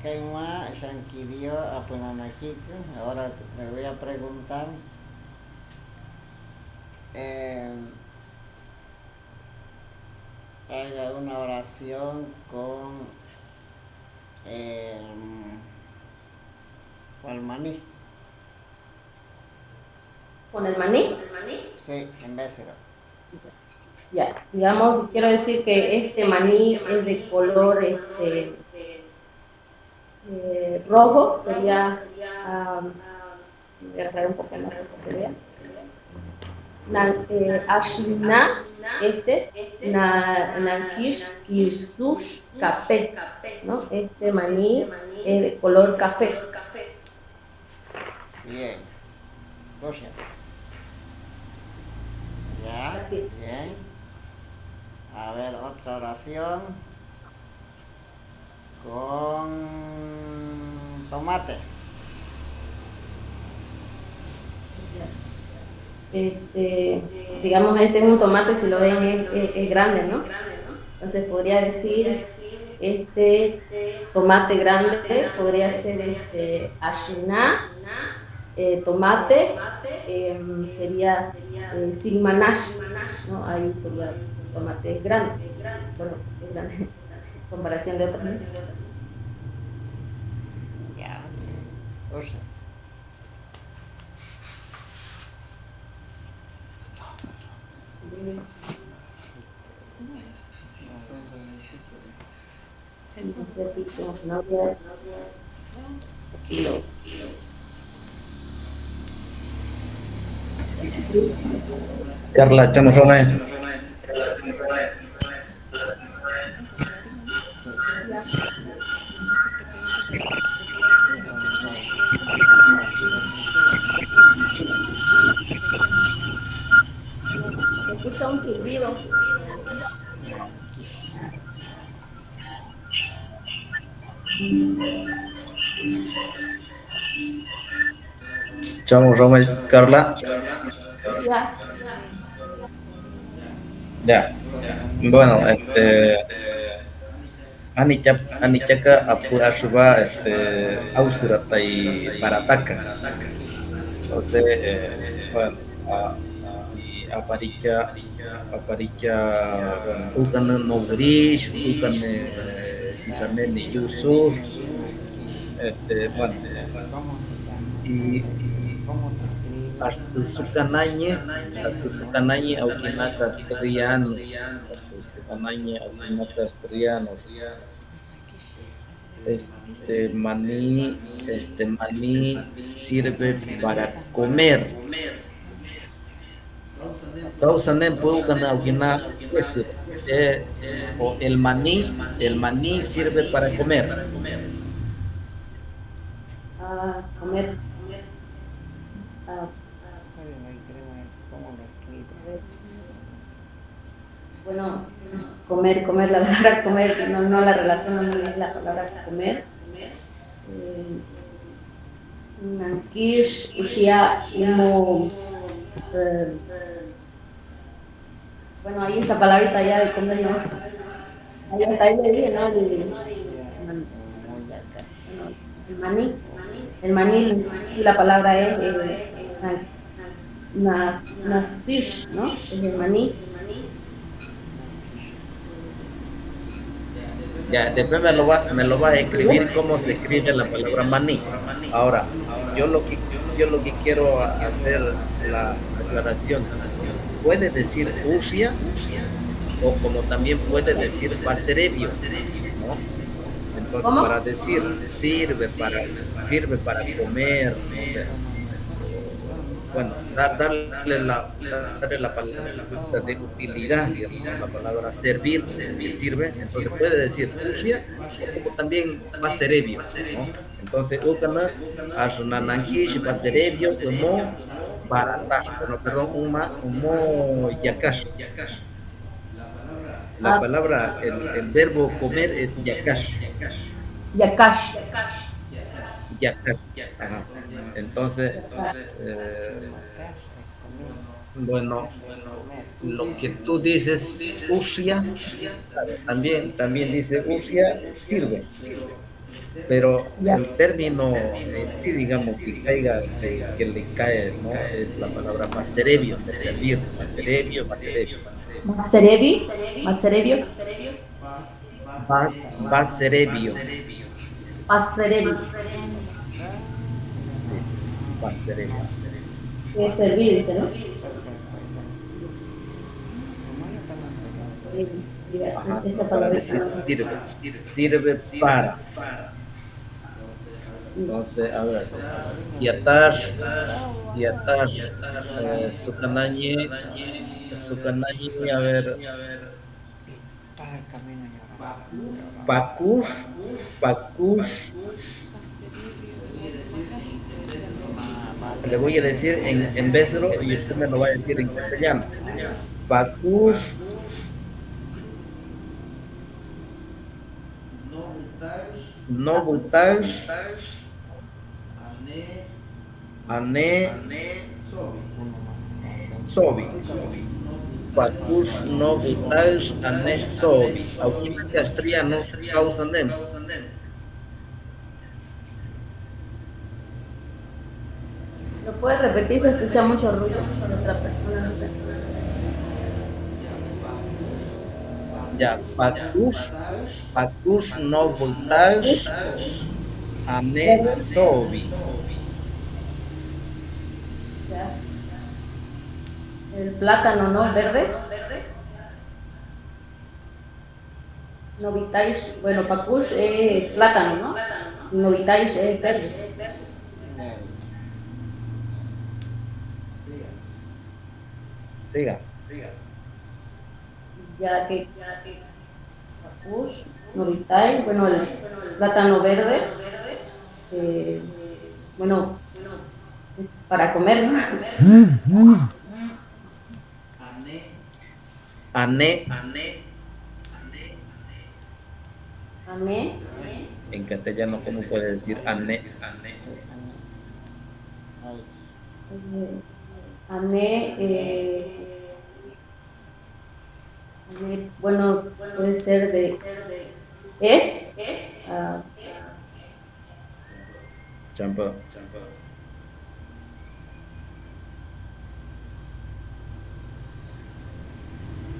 Kenwa, Shankirio, Apunanakik. Ahora me voy a preguntar. Haga una oración con el maní. ¿Con el maní? Sí, en vez de Ya, digamos, quiero decir que este maní es de color rojo, sería, voy a traer un poco más para que se vea. Ashna, Nankish, Kirsush, café, ¿no? Este maní es de color café. Bien. Rusia. Ya, bien. A ver, otra oración con tomate. Digamos, ahí tengo un tomate, si lo ven es grande, ¿no? Entonces podría decir, tomate grande podría ser ashna, tomate, sería silmanash, ¿no? Ahí sería tomate grande, bueno, es grande en comparación de otras. Ya. Rusia. Repito, no voy a... Carla, echamos una. Se escucha un silbido. Echamos Roma, Carla. Ya. Ya. Bueno, Anichaka apura shuba ausrata y barataka. Entonces, bueno, y aparicha, bueno, ukane nogrish, ukane isamene yusur, bueno, y hasta su canañe, aunque castellano, hasta su canañe, aunque castellanos. Maní sirve para comer. Causanen puedo ganar o el maní sirve para comer. Comer. Bueno, comer, la palabra comer, no la relación, no es la palabra comer. Nankish, Ushia, Imo. Bueno, ahí esa palabrita ya de comer, ¿no? Ahí le dije, ¿no? El maní, y la palabra es nasish, ¿no? Es el maní. Ya, después me lo va a escribir cómo se escribe la palabra maní. Ahora, yo lo que quiero hacer la aclaración, puede decir usia o como también puede decir baserebio, ¿no? Entonces, ¿cómo? para decir sirve para comer, bueno, darle la palabra de utilidad, digamos, la palabra servir, si sirve, entonces puede decir usia o también baserebio, ¿no? Entonces, ukana, ashunanankish, baserebio, como baratar, perdón, umo yakash. La palabra, el verbo comer es yakash. Yakash. Yakash. Ajá. Entonces, bueno, lo que tú dices, usia, también dice usia, sirve. Pero el término sí, digamos, que le cae, ¿no? Es la palabra maserebio, de servir, maserebio. Maserebio. Baserebio. Sí, baserebio. Es servir, ¿no? Ajá, para decir sirve para. Entonces, a ver, Yatash, Yatash, Sukanañi, a ver, Está el camino ya. Pakush, Pakush, le voy a decir en Besro y usted me lo va a decir en castellano. Pakush, no Butash, Ane, Sobi. Pakush no Butash, Ane, Sobi. Aquí en castellano causan ¿Lo puedes repetir? Se escucha mucho ruido de otra persona. ya, Pakush no Butash, Ane, Sobi. Ya. El plátano, ¿no? Verde. Novitais, bueno, Pakush es plátano, ¿no? Novitais es verde. Siga. Ya que Pakush, Novitais, bueno, el plátano verde, bueno, para comer, ¿no? Ane, Ané, en castellano, ¿cómo puede decir ane? Ané, bueno, puede ser de es, Champa.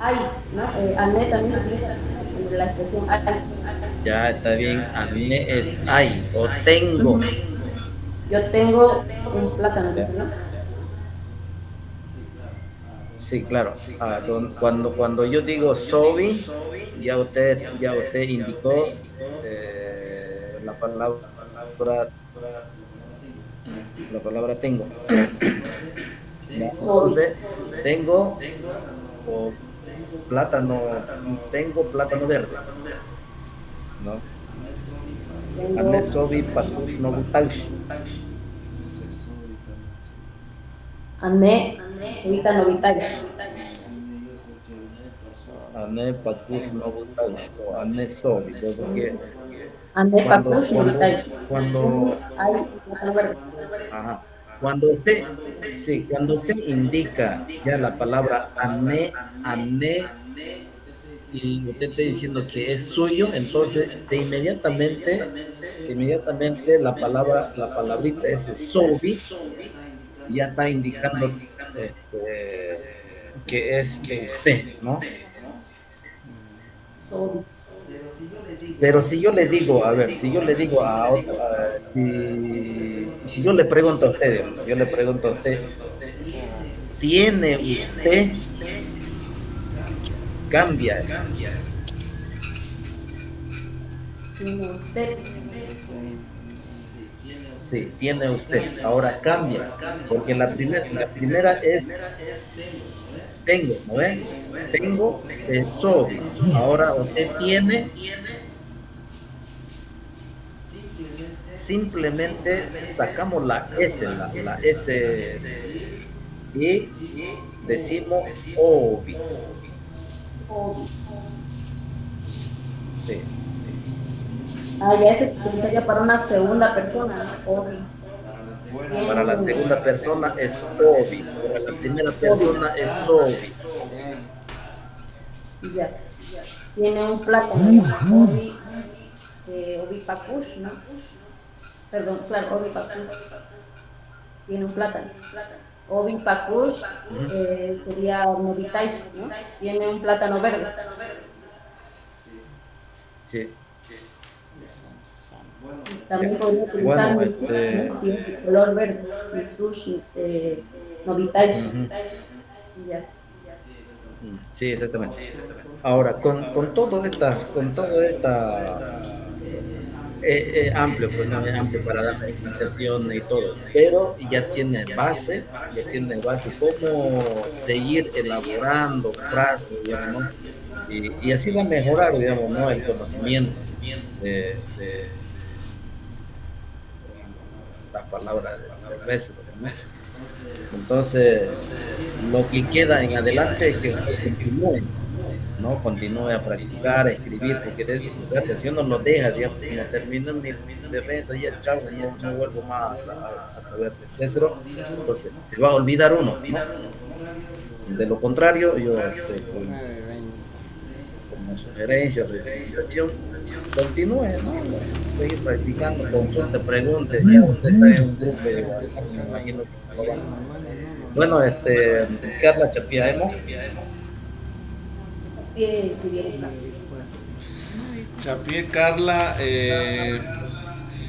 hay, ¿no? Ané también utiliza la expresión hay. Ya está bien, ane es hay o tengo. Yo tengo un plátano, dice, ¿no? Sí, claro. Cuando yo digo sobi, ya usted indicó la palabra tengo. Ya, entonces, tengo o tengo plátano verde, ¿no? Ane sobi patush no butash. Ané, evita novitais. Ane patush no butash o ane sobi. Porque Ané pakush novitais. cuando Hay plátano verde. Ajá. Cuando usted indica ya la palabra ane, y usted está diciendo que es suyo, entonces inmediatamente la palabrita ese sobi ya está indicando que es de usted, ¿no? Pero si yo le digo, a ver, si yo le digo a otra, si yo le pregunto a usted, ¿tiene usted? Cambia. ¿Tiene usted? Sí, tiene usted. Ahora cambia, porque la primera es tengo, ¿no ves? Tengo soy. Ahora usted tiene. Simplemente sacamos la S y decimos obi. Sí. Ya ese se utilizaría para una segunda persona, ¿no? Obi. Para la segunda persona es obi. Para la primera persona es obi. Ya. Tiene un plátano, obi, obi pakush, ¿no? Perdón, claro, obi pakush. Tiene un plátano. Obi pakush sería novitais, ¿no? Tiene un plátano verde. Sí. También podría utilizar ¿no? Si es de color verde, misush, novitais. Ya. Sí, exactamente. Ahora, con todo esta amplio, pues no es amplio para dar la explicación y todo, pero ya tiene base cómo seguir elaborando frases, digamos, ¿no? Y así va a mejorar, digamos, ¿no? El conocimiento de las palabras del resto, ¿no? Entonces, lo que queda en adelante es que usted continúe, ¿no? Continúe a practicar, a escribir, porque de eso se trata. Si uno lo deja, digamos, como termino mi defensa, ya chao, no vuelvo más a saber de César, entonces se va a olvidar uno, ¿no? De lo contrario, yo como sugerencia, recomendación, continúe, ¿no? Seguir practicando, consulte, pregunte, ya usted está en un grupo de WhatsApp, me imagino que lo van a... Bueno, Carla Chapiaemo. Chapié Carla,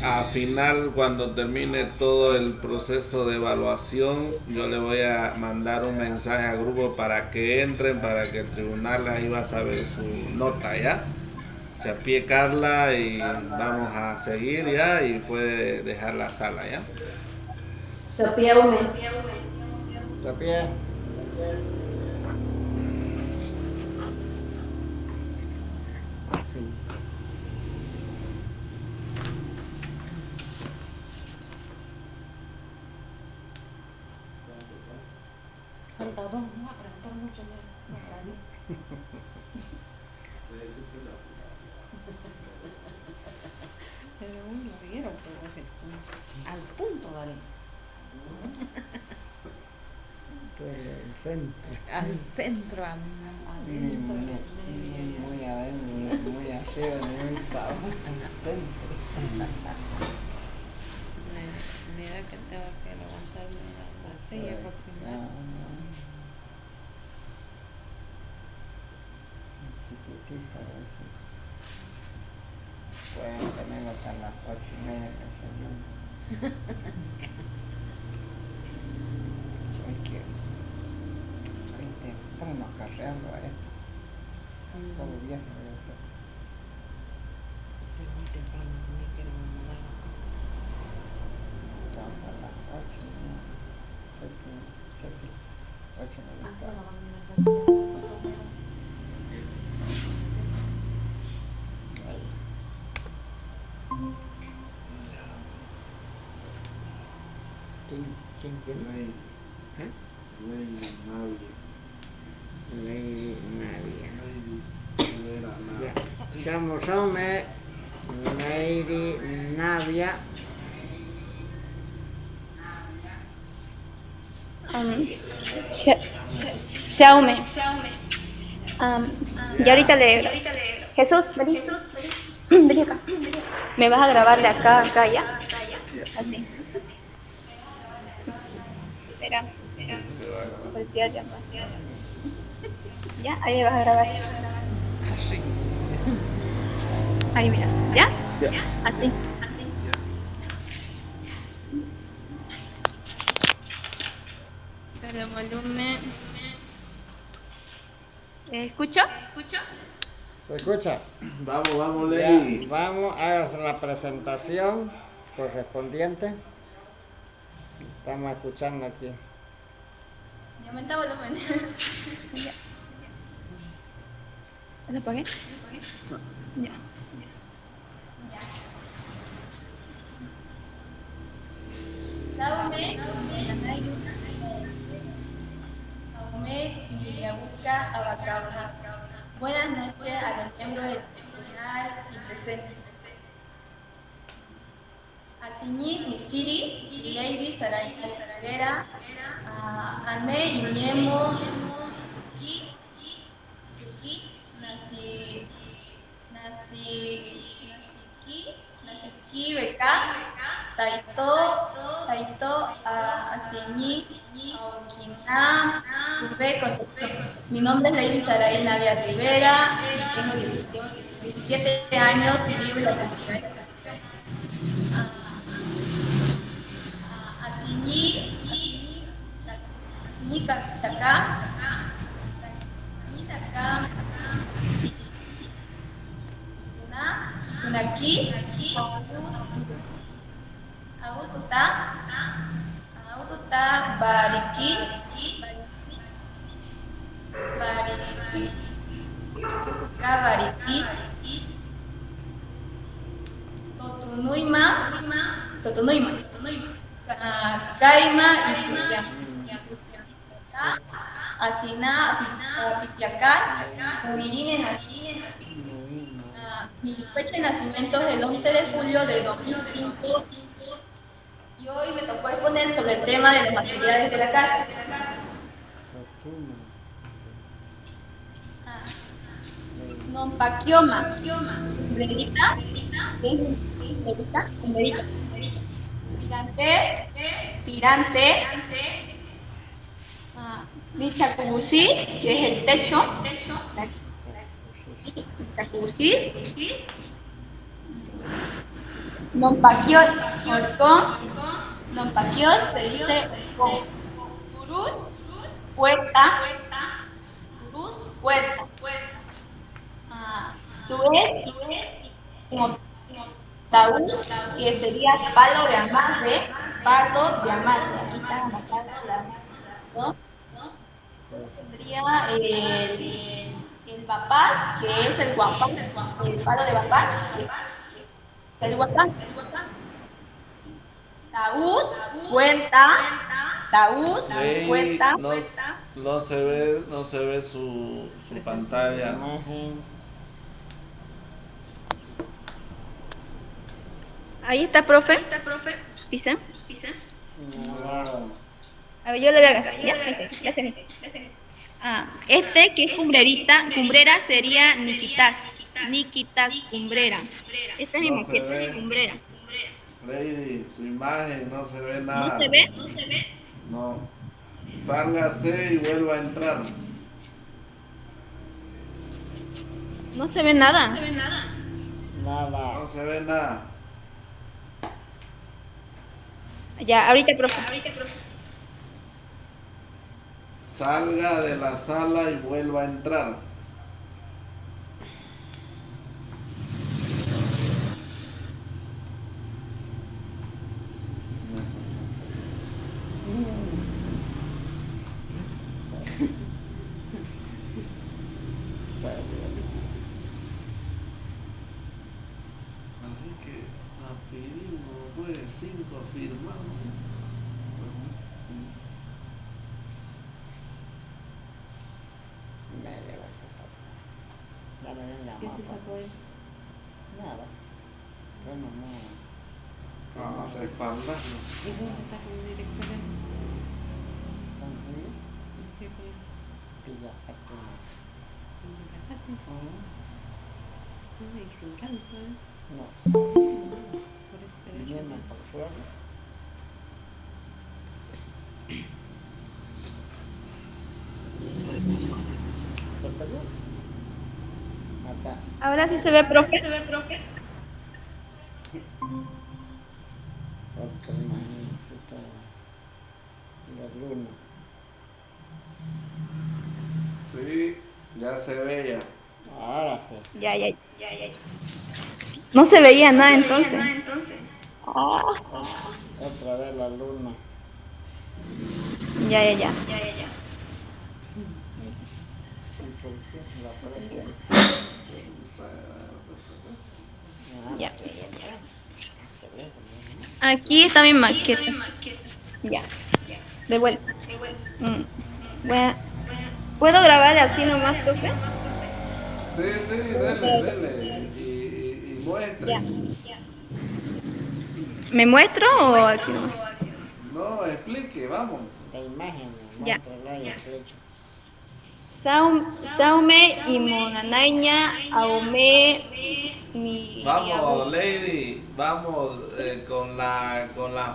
a final, cuando termine todo el proceso de evaluación, yo le voy a mandar un mensaje al grupo para que entren, para que el tribunal ahí va a saber su nota, ¿ya? Chapié Carla, y vamos a seguir ya, y puede dejar la sala, ¿ya? Chapié. Chapié. Sí. Falta dos, no va a preguntar mucho más. Pero un larguero, pero Jesús. Al punto, dale. El centro. Al centro, adentro. Muy adentro, muy arriba, muy para abajo, al centro. Mira que tengo que levantarme la silla, cocinar. Chiquitita, así. Pueden tenerlo hasta las 8:30 de desayuno. Hay que estamos carreando a esto. Todo viaje debe ser. Es muy temprano, también quiero mandar. Entonces a las 8:30, 7, 8:30. ¿Quién viene? Lady Navia. Xiaomosome, Lady Navia. Xiaomi. Y ahorita le... Jesús, vení. Vení acá. Me vas a grabar de acá a acá, ¿ya? Así. Espera. Voltear ya. Ya, ahí me vas a grabar. Ahí mira, ¿ya? Así. Pero volumen. ¿Escucho? ¿Se escucha? Vamos, Ya, Ley. vamos, hagas la presentación correspondiente. Estamos escuchando aquí. Y aumenta volumen. Ya. ¿Lo apagué? Ya. Saume, y Yabuca Abacabra. Buenas noches a los miembros del tribunal y presentes. A Siñi Nishiri, Lady Saray Rivera, a Ane Iñemo, Nasiki Beka, Taito, a Siñi, Aokina, Urbe Concepción. Mi nombre es Lady Saray Navia Rivera, tengo 17 años y vivo en la cantidad. Aquí, Aututa, Bariki, Bariki, Totunuima, Kaima y Asina, Pipiacá, mi fecha de nacimiento es el 11 de julio de 2005 y hoy me tocó exponer sobre el tema de los materiales de la casa. Nompaquioma, umbrerita, tirante, Nichacubusis, que es el techo, Nichacubusis, Nompaquios, Nompaquios, se dice Turus, puerta, Suez, como taúd, que sería palo de amarre, aquí están marcando ¿no? Tendría el vapaz, que es el guapán, el palo de vapaz, el guapán. Taúd, puerta, No se ve su pantalla. Imagen. Ahí está, profe. ¿Dice? Nada. A ver, yo le voy a agarrar. Ya se ve. Este que es cumbrera sería Niquitas, cumbrera. Esta es mi maqueta de cumbrera. Lady, su imagen no se ve nada. ¿No se ve? No. Sálgase y vuelva a entrar. No se ve nada. Nada. No se ve nada. Ya, ahorita, profe. Salga de la sala y vuelva a entrar. Así que pedimos pues 5 firmamos. ¿Qué se sacó él? Nada. Bueno, no. Respaldarlo. ¿Y dónde está con el director? San Julio, ¿Qué fue? Villa Factura. No, y fincando, ¿eh? No, Por eso te he viviendo por fuera. ¿Se perdió? Mata. Ahora sí se ve, profe. Otro imagencito de luna. Sí, ya se ve ya. Ahora sí. Ya. No se veía nada entonces. Otra vez la luna. Ya. ¿Y por qué la pared? Ya. Aquí está mi maqueta. Ya. De vuelta. ¿Puedo grabar así nomás, profe? Sí, dele. Y muestre. Ya. ¿Me muestro o aquí nomás? No, explique, vamos. La imagen, Ya. muéstrala y explica. Saume y Monanaña, Aume, mi. Vamos, Lady, vamos con las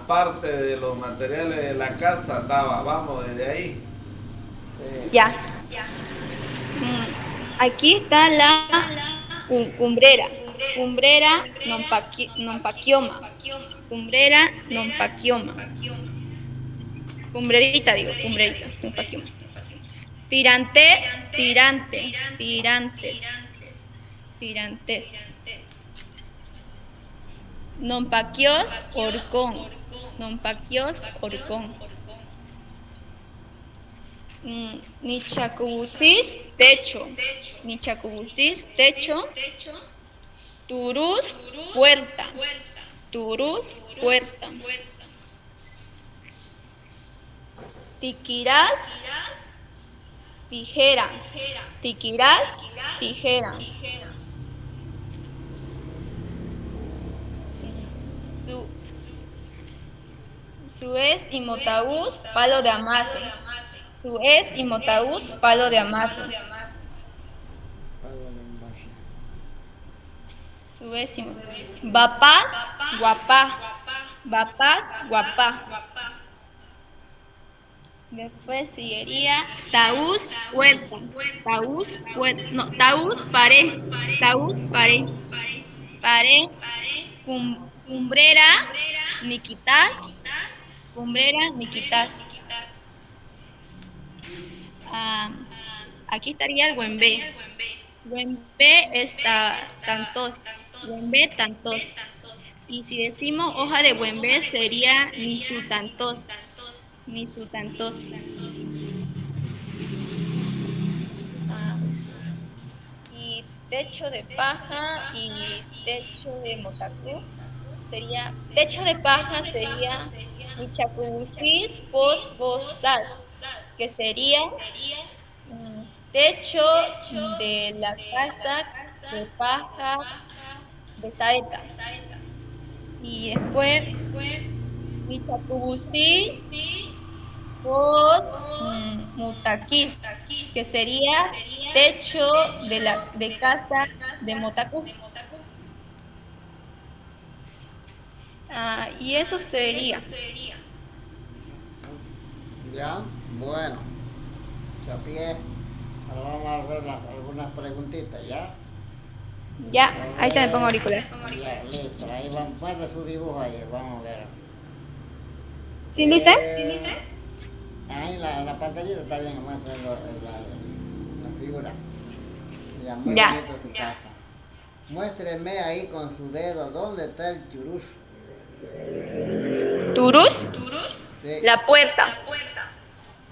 partes de los materiales de la casa, vamos desde ahí. Sí. Ya. Aquí está la cumbrera. Cumbrera nompaquioma. Cumbrerita, nompaquioma. Tirantes. Nompaquios orcón. Nompaquios orcón. Nichacubusis techo. Nichacubusis techo. Turús puerta. Turús puerta. Tiquirás tijera. Tiquirás tijera. Suez y Motaús, palo de amate. Suez y Motaús, palo de amate. Suez y Bapás, guapá. Bapás, guapá. Después siguiría Taús, puerta. Taús, puerta. No, Taús, pared. Taús, pared. Pared. Cumbrera, niquitas. Cumbrera, niquitas. Aquí estaría el Güembe. Güembe está tantos. Güembe, tantos. Y si decimos hoja de Güembe sería nisutantos. Nisutantos. Y techo de paja y techo de motacú sería, techo de paja sería Nichacubusis posposas, que sería techo de la casa de paja de saeta. Y después Nichacubusis pos mutaquis, que sería techo de casa de motacú. Y eso sería. Ya, bueno. Chapié. Ahora vamos a hacer algunas preguntitas, ¿ya? Ya, ahí te me pongo auricular. Ya, listo. Ahí vamos, muestra su dibujo ahí, vamos a ver. ¿Sí, Lice? Ahí en la pantallita está bien, muestra la figura. Ya, muy Ya. bonito su casa. Muéstreme ahí con su dedo dónde está el churus. ¿Turus? Sí. La puerta.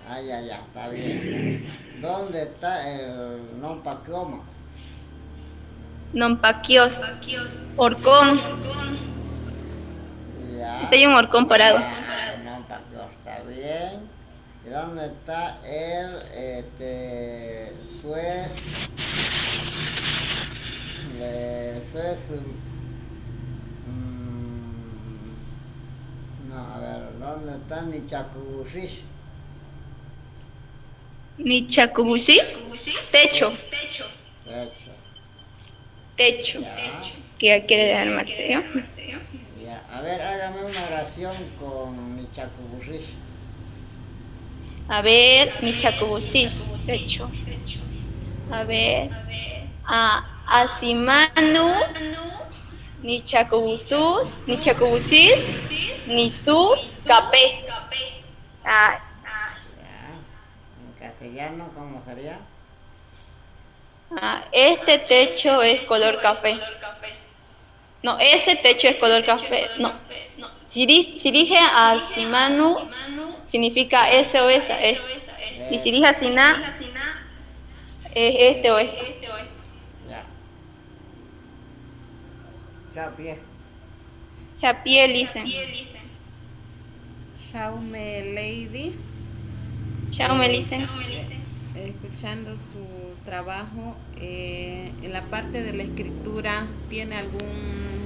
Ah, ya, está bien. ¿Dónde está el nompaquioma? Nompaquios. Horcón. Ya. Este hay un horcón parado. Nompaquios, está bien. ¿Y dónde está el Suez? Suez. No, a ver, ¿dónde está Nichacubusis? Nichacubusis. Techo. Techo. Ya. ¿Qué quiere dejar Mateo? Ya. A ver, hágame una oración con Nichacubusis. A ver, Nichacubusis. Techo. A ver. Asimanu. Nichacubusis. Nisu. Capé. Ya. En castellano, ¿cómo sería? Este techo es color café. No, este techo es color café. No. Si dije Asimanu, significa ese o esa. Es. Y si dije Asina, es este o esta. Ya. Chapié. Chapié, dicen. Jaume Lady, Chao, Melissa. escuchando su trabajo, en la parte de la escritura, ¿tiene algún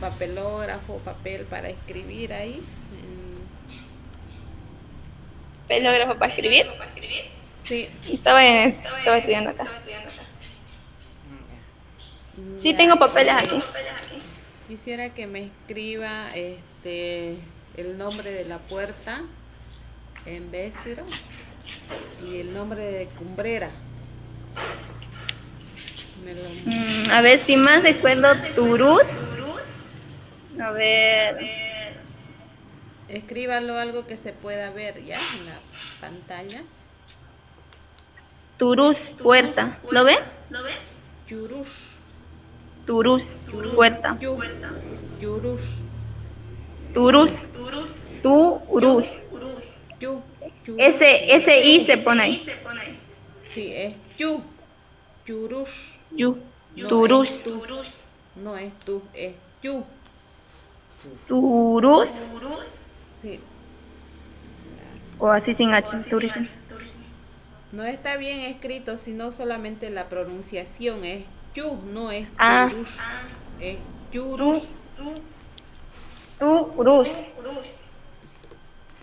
papelógrafo, papel para escribir ahí? ¿Pelógrafo para escribir? Sí. Estaba estudiando acá. Sí, Ya, tengo papeles aquí. Quisiera que me escriba el nombre de la puerta en Bécero y el nombre de Cumbrera. A ver si más recuerdo Turús. A ver. Escríbalo algo que se pueda ver ya en la pantalla. Turús, puerta. ¿Lo ve? Churús. Turus. Puerta. Yurus. Turus. Turus. Yu. Ese I se pone ahí. Sí, es yu. Yurus. Yu. No Turus. es tú. No es tú, es yu. Turus. Sí. O así sin H. Turus. No está bien escrito, sino solamente la pronunciación es yu, no es Ah. yurus. Es yurus. Turus.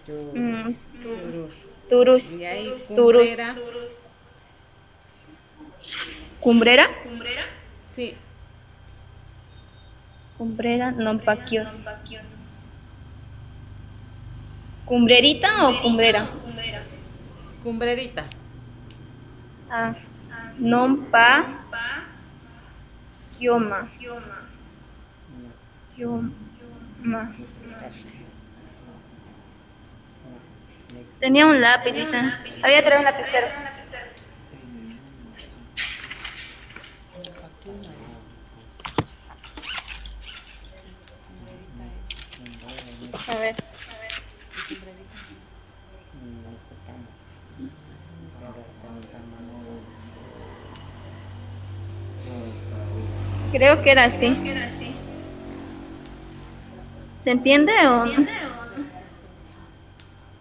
Yurus. Turus. Y ahí Turus. cumbrera. Cumbrera. Sí. Cumbrera, non paquios. ¿Cumbrerita o cumbrera? Cumbrerita. Ah, non pa kioma. Kioma. Tenía un lápiz, dicen. Había traído un lapicero. A ver. Creo que era así. ¿Se entiende o no?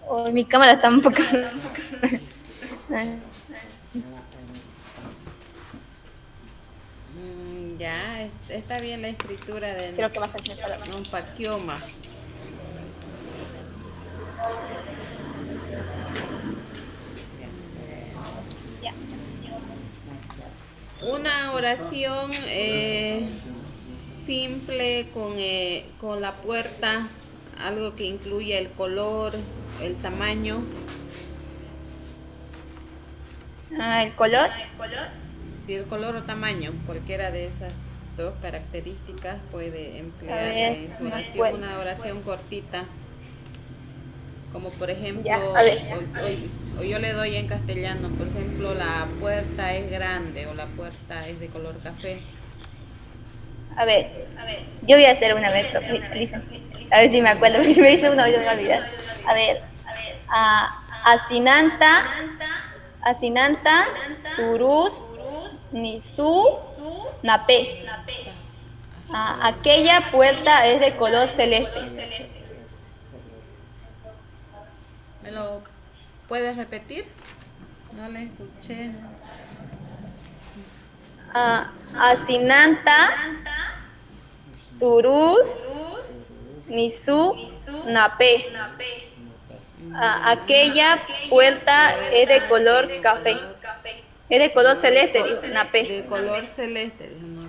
O mi cámara está un poco... Ya, está bien la escritura de Creo que más se para un paquioma. Una oración simple con la puerta, algo que incluya el color, el tamaño. Ah, ¿el color? Si el color o tamaño, cualquiera de esas dos características puede emplear en su oración, una oración cortita. Como por ejemplo, Ya, a ver. o yo le doy en castellano, por ejemplo, la puerta es grande o la puerta es de color café. A ver, yo voy a hacer una vez, Lisa. A ver si me acuerdo, porque si me dice una vez me voy a olvidar. A ver, Asinanta, Turus, Nisu, Nape. Aquella puerta es de color celeste. ¿Me lo puedes repetir? No le escuché. Asinanta, Turus, Nisu, Nape. Aquella puerta es de color café. Es de color celeste, dijo, Nape. De color celeste, dijo, no.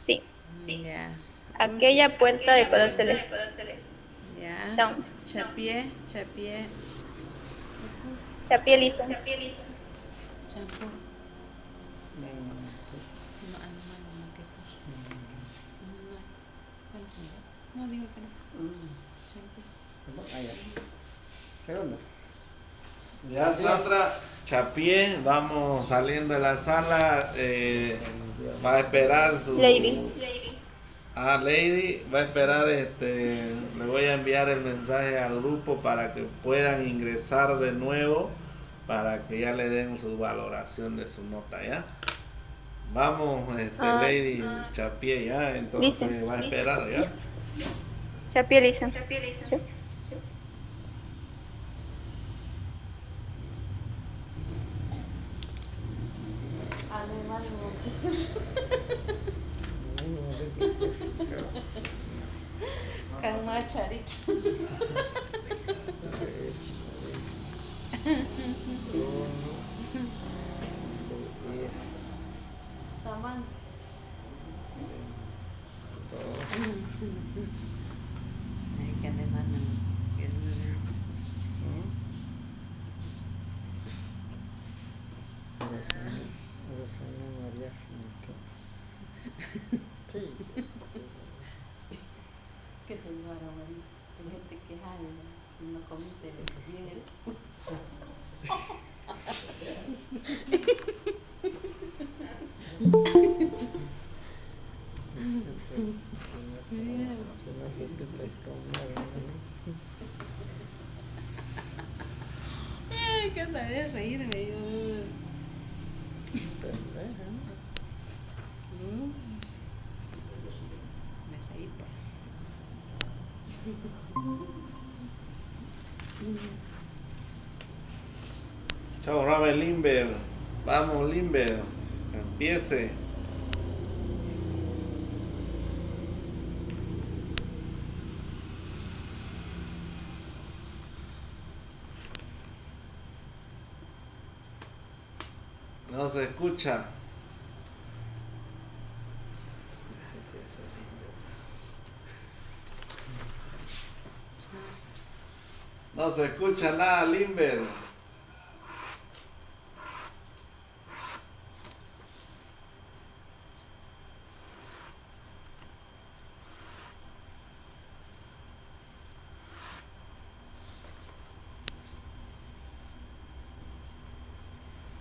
Sí. Ya. Aquella puerta de color celeste. Ya. No. Chapié. Chapié Lisa. Champú. No, digo que no. Segundo. Ya, Sandra, Chapié, vamos saliendo de la sala. Va a esperar su. Lady. Lady va a esperar, le voy a enviar el mensaje al grupo para que puedan ingresar de nuevo, para que ya le den su valoración de su nota, ¿ya? Vamos, Lady Chapié, ¿ya? Entonces Lisa. va a esperar, ¿ya? Chapié Lisa. Calma, Charik. Taman. Ay, que le mandan. Sí. Que te iba a morir. Tu gente que no comiste bien. Si no supiste comer, Ay, qué onda de reírme yo. pendeja. Me reí pues. Chao, Rabe Limber. Vamos, Limber. Empiece. No se escucha. No se escucha nada, Limber.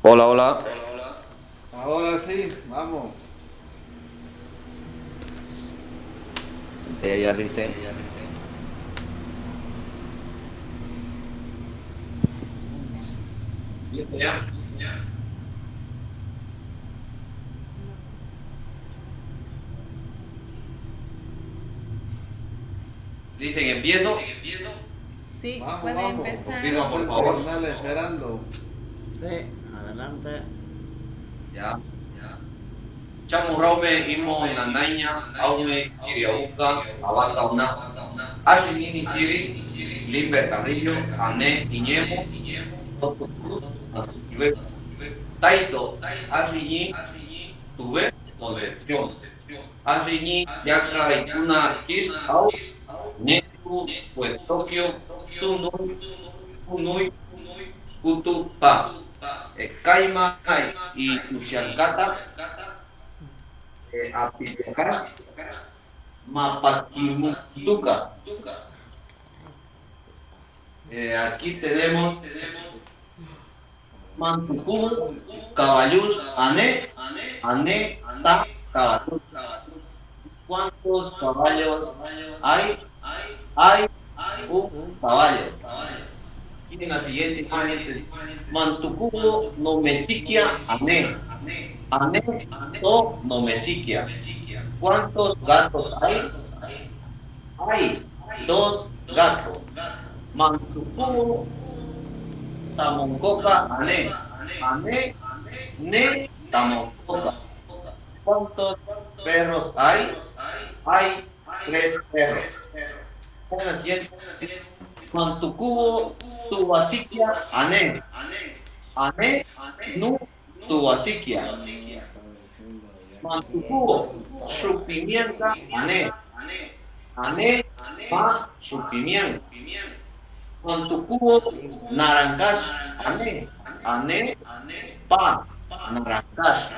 Hola, hola. Ahora sí, vamos. Ya dice. Ya. Dicen, empiezo. Sí, Vamos, puede vamos. empezar. Diga, por favor. Terminal esperando. Sí, adelante. Ya. Chamu raume imo nanainya aume kiriauka abata una. Ashi nini siri limber carrillo ane iñemo toto cruz asive taito ashi ni tuve concepción ashi ni yaka ikuna kis au netu pues Tokio tunui kutupa kaima y Ushankata Apilekas Mapakimutuka. Aquí tenemos Mantukubu, Caballus, Ane, Ta, Caballus. ¿Cuántos caballos hay? Hay un caballo. Y en la siguiente imagen, Mantukubu no mesiquia, Ane. Ane, to no mesiquia. ¿Cuántos gatos hay? Hay 2 gatos. Mantukubu tamoncoca, ane. Ane, ne, tamoncoca. ¿Cuántos perros hay? Hay 3 perros. En la siguiente, Mantukubu tubasiquia, ane. Ane, nu, tubasiquia. Mantukubu su pimienta, ane. Ane, ma, su pimienta. Mantukubu naranjas, ane. Ane, pa, naranjas.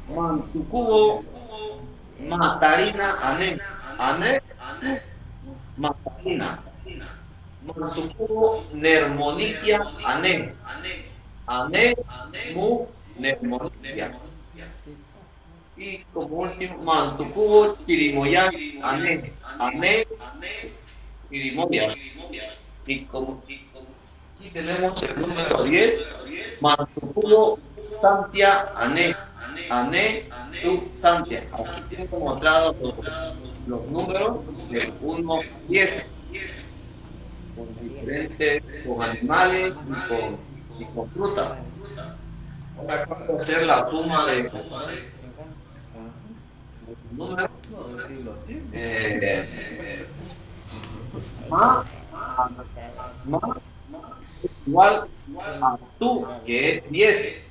Mantukubu matarina, ane. Ane, matarina. Mantukubu nermoniquia, ane. Ane, mu, nermoniquia. Y como último, Mantukubu chirimoya, ane. Ane, chirimoya. Y tenemos el número 10, Mantukubu santia, ane. Ane, tu santia. Aquí tengo mostrado los números del 1 al 10. Con diferentes, con animales y con fruta. Ahora vamos a hacer la suma de números. Ma igual a tú, que es 10.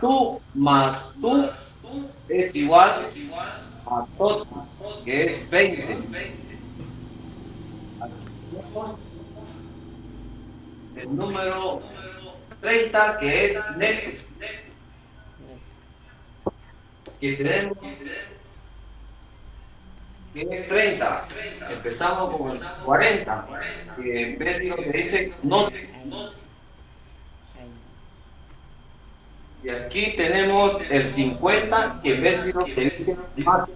Tú más tú es igual a todo, que es 20. El número 30, que es net, que tenemos, que es 30. Empezamos con el 40, que en vez de lo que dice no. Y aquí aquí tenemos el 50, que Bésiro te dice más.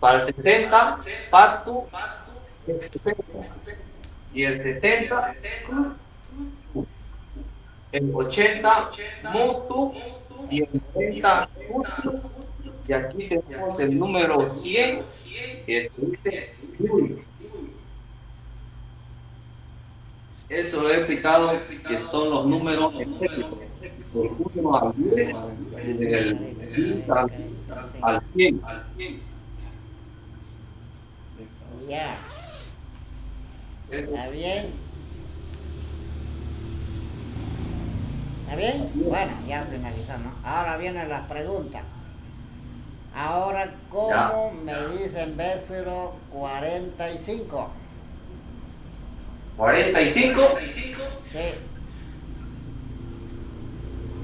Para el 60, Patu, el 60. Y el 70, el 80, Mutu, y el 90, Mutu. Y aquí tenemos el número 100, que se dice Yuri. Eso lo he explicado, que son los números estéticos. Del 1 al 10, del 10 al 100. Ya. ¿Está bien? ¿Está bien? Bueno, ya finalizamos. Ahora vienen las preguntas. Ahora, ¿cómo Ya. me dicen Bésiro 45? 45. Sí.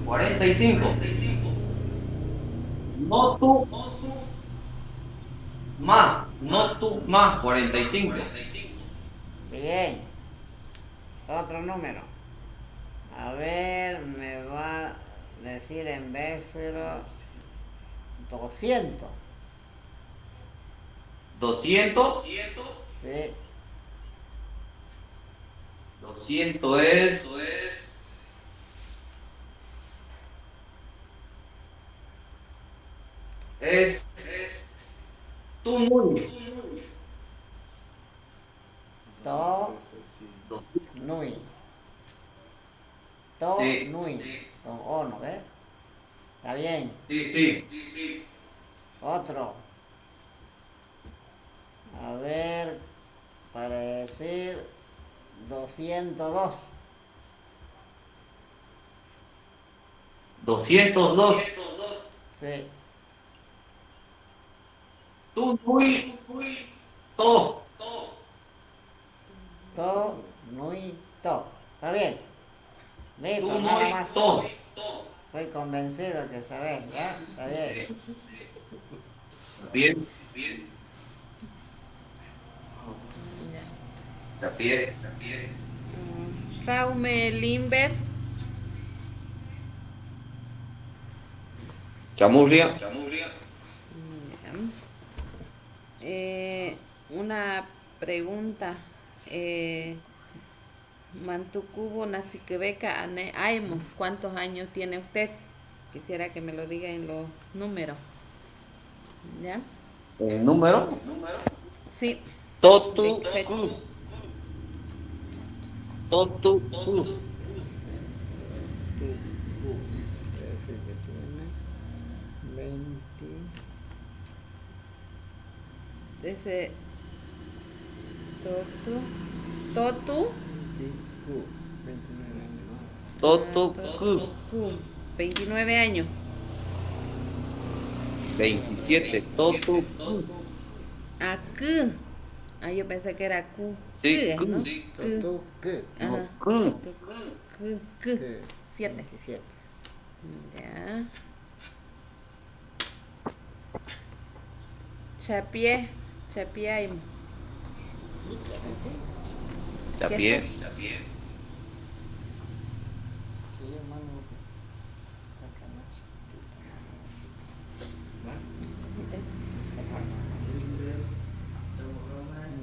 45. No tú más. No tú más. 45. Bien. Otro número. A ver, me va a decir en Bésiro 200. 200. Sí. 200 es. Es. Tú muy. To, nui. To, Sí. nui. Con O, ¿no ves? Está bien. Sí. Otro. A ver, para decir 202. 202. Sí. Tú muy. To. To, nui, to. Está bien. Listo, Tú nada muy. más. To. Estoy convencido que sabes, ¿ya? Está bien. Bien. Está bien. Raume Limber. Chamurria. Una pregunta. Mantucubo Nasiquebeca Ane Aimo, ¿cuántos años tiene usted? Quisiera que me lo diga en los números. ¿Ya? ¿El número? Sí. Totu. Fe- Totu. Ese que tiene 20. Ese Totu 29 años. Totu. 29 años. 27. Totu. Aku. Yo pensé que era Q. Sí, Q, ¿no? Tú, ¿qué? Ajá. Q. Q. 7. 27. Ya. Chapié. Chapiaim. Chapié.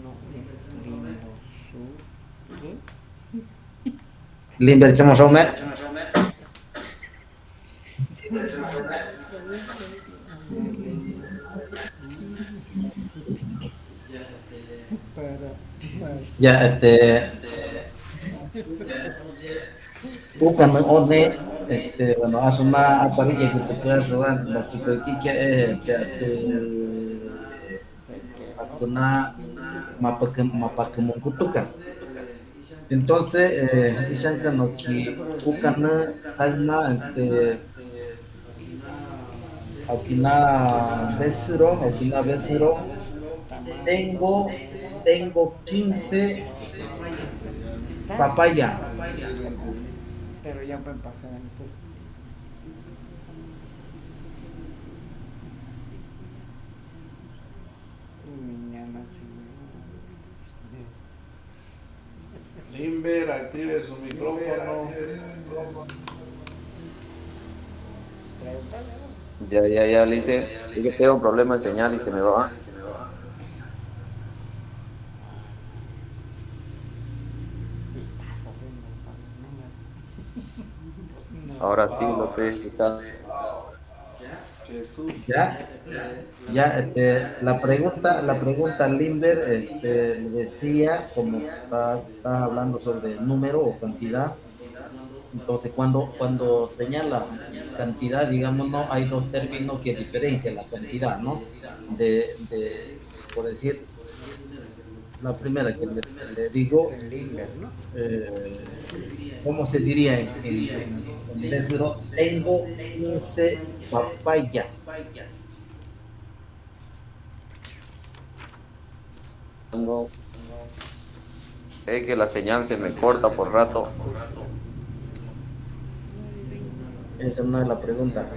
No es lindo su. ¿Qué? Limber chamo rome. Ya bukan one bueno hace una apariencia que te puedes robar la chica aquí que una mapa que mengkutukan. Entonces ishanka no ki ukana alma Aukina Besiro, tengo 15 papaya. Pero ya pueden pasar el pool. Mañana sí. Limber, active su micrófono. Ya, Lice. Es que tengo un problema de señal y se me va. Ahora sí lo estoy escuchando. Jesús. Ya, la pregunta Limber, le decía, como está hablando sobre número o cantidad, entonces cuando señala cantidad, digamos, no hay dos términos que diferencian la cantidad, ¿no? Por decir, la primera que le digo, El Limber, ¿no? ¿cómo se diría en decir, tengo 15 papayas? Tengo- Es que la señal se me corta por rato. Esa no es la pregunta.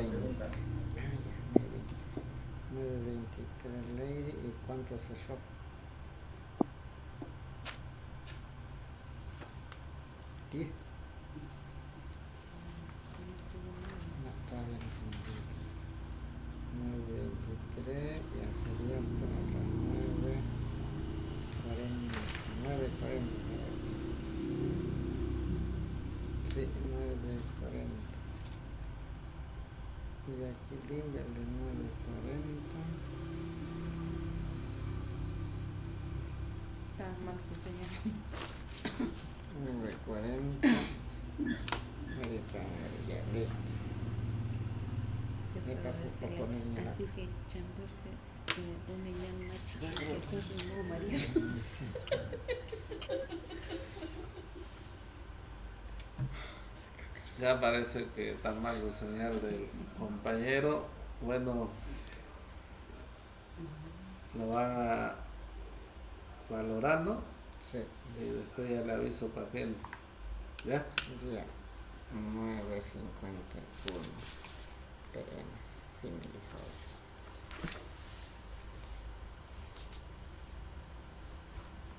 923 Lady. ¿Y cuánto se shop? 10. No, todavía no se me olvida. 923 ya sería para las 9:40. Sí, 9:40. Y aquí Limber de 9:40. Está mal su señal. 9:40. Ahorita ya listo. Yo Para puedo decirle, ponerle la- así que chamburte una llama más chiquita que sos un nuevo María. Ya parece que está mal su señal del compañero. Bueno, lo van a valorando Sí, y después ya le aviso para que entre. ¿Ya? ya. 9:51 PM. Finalizado.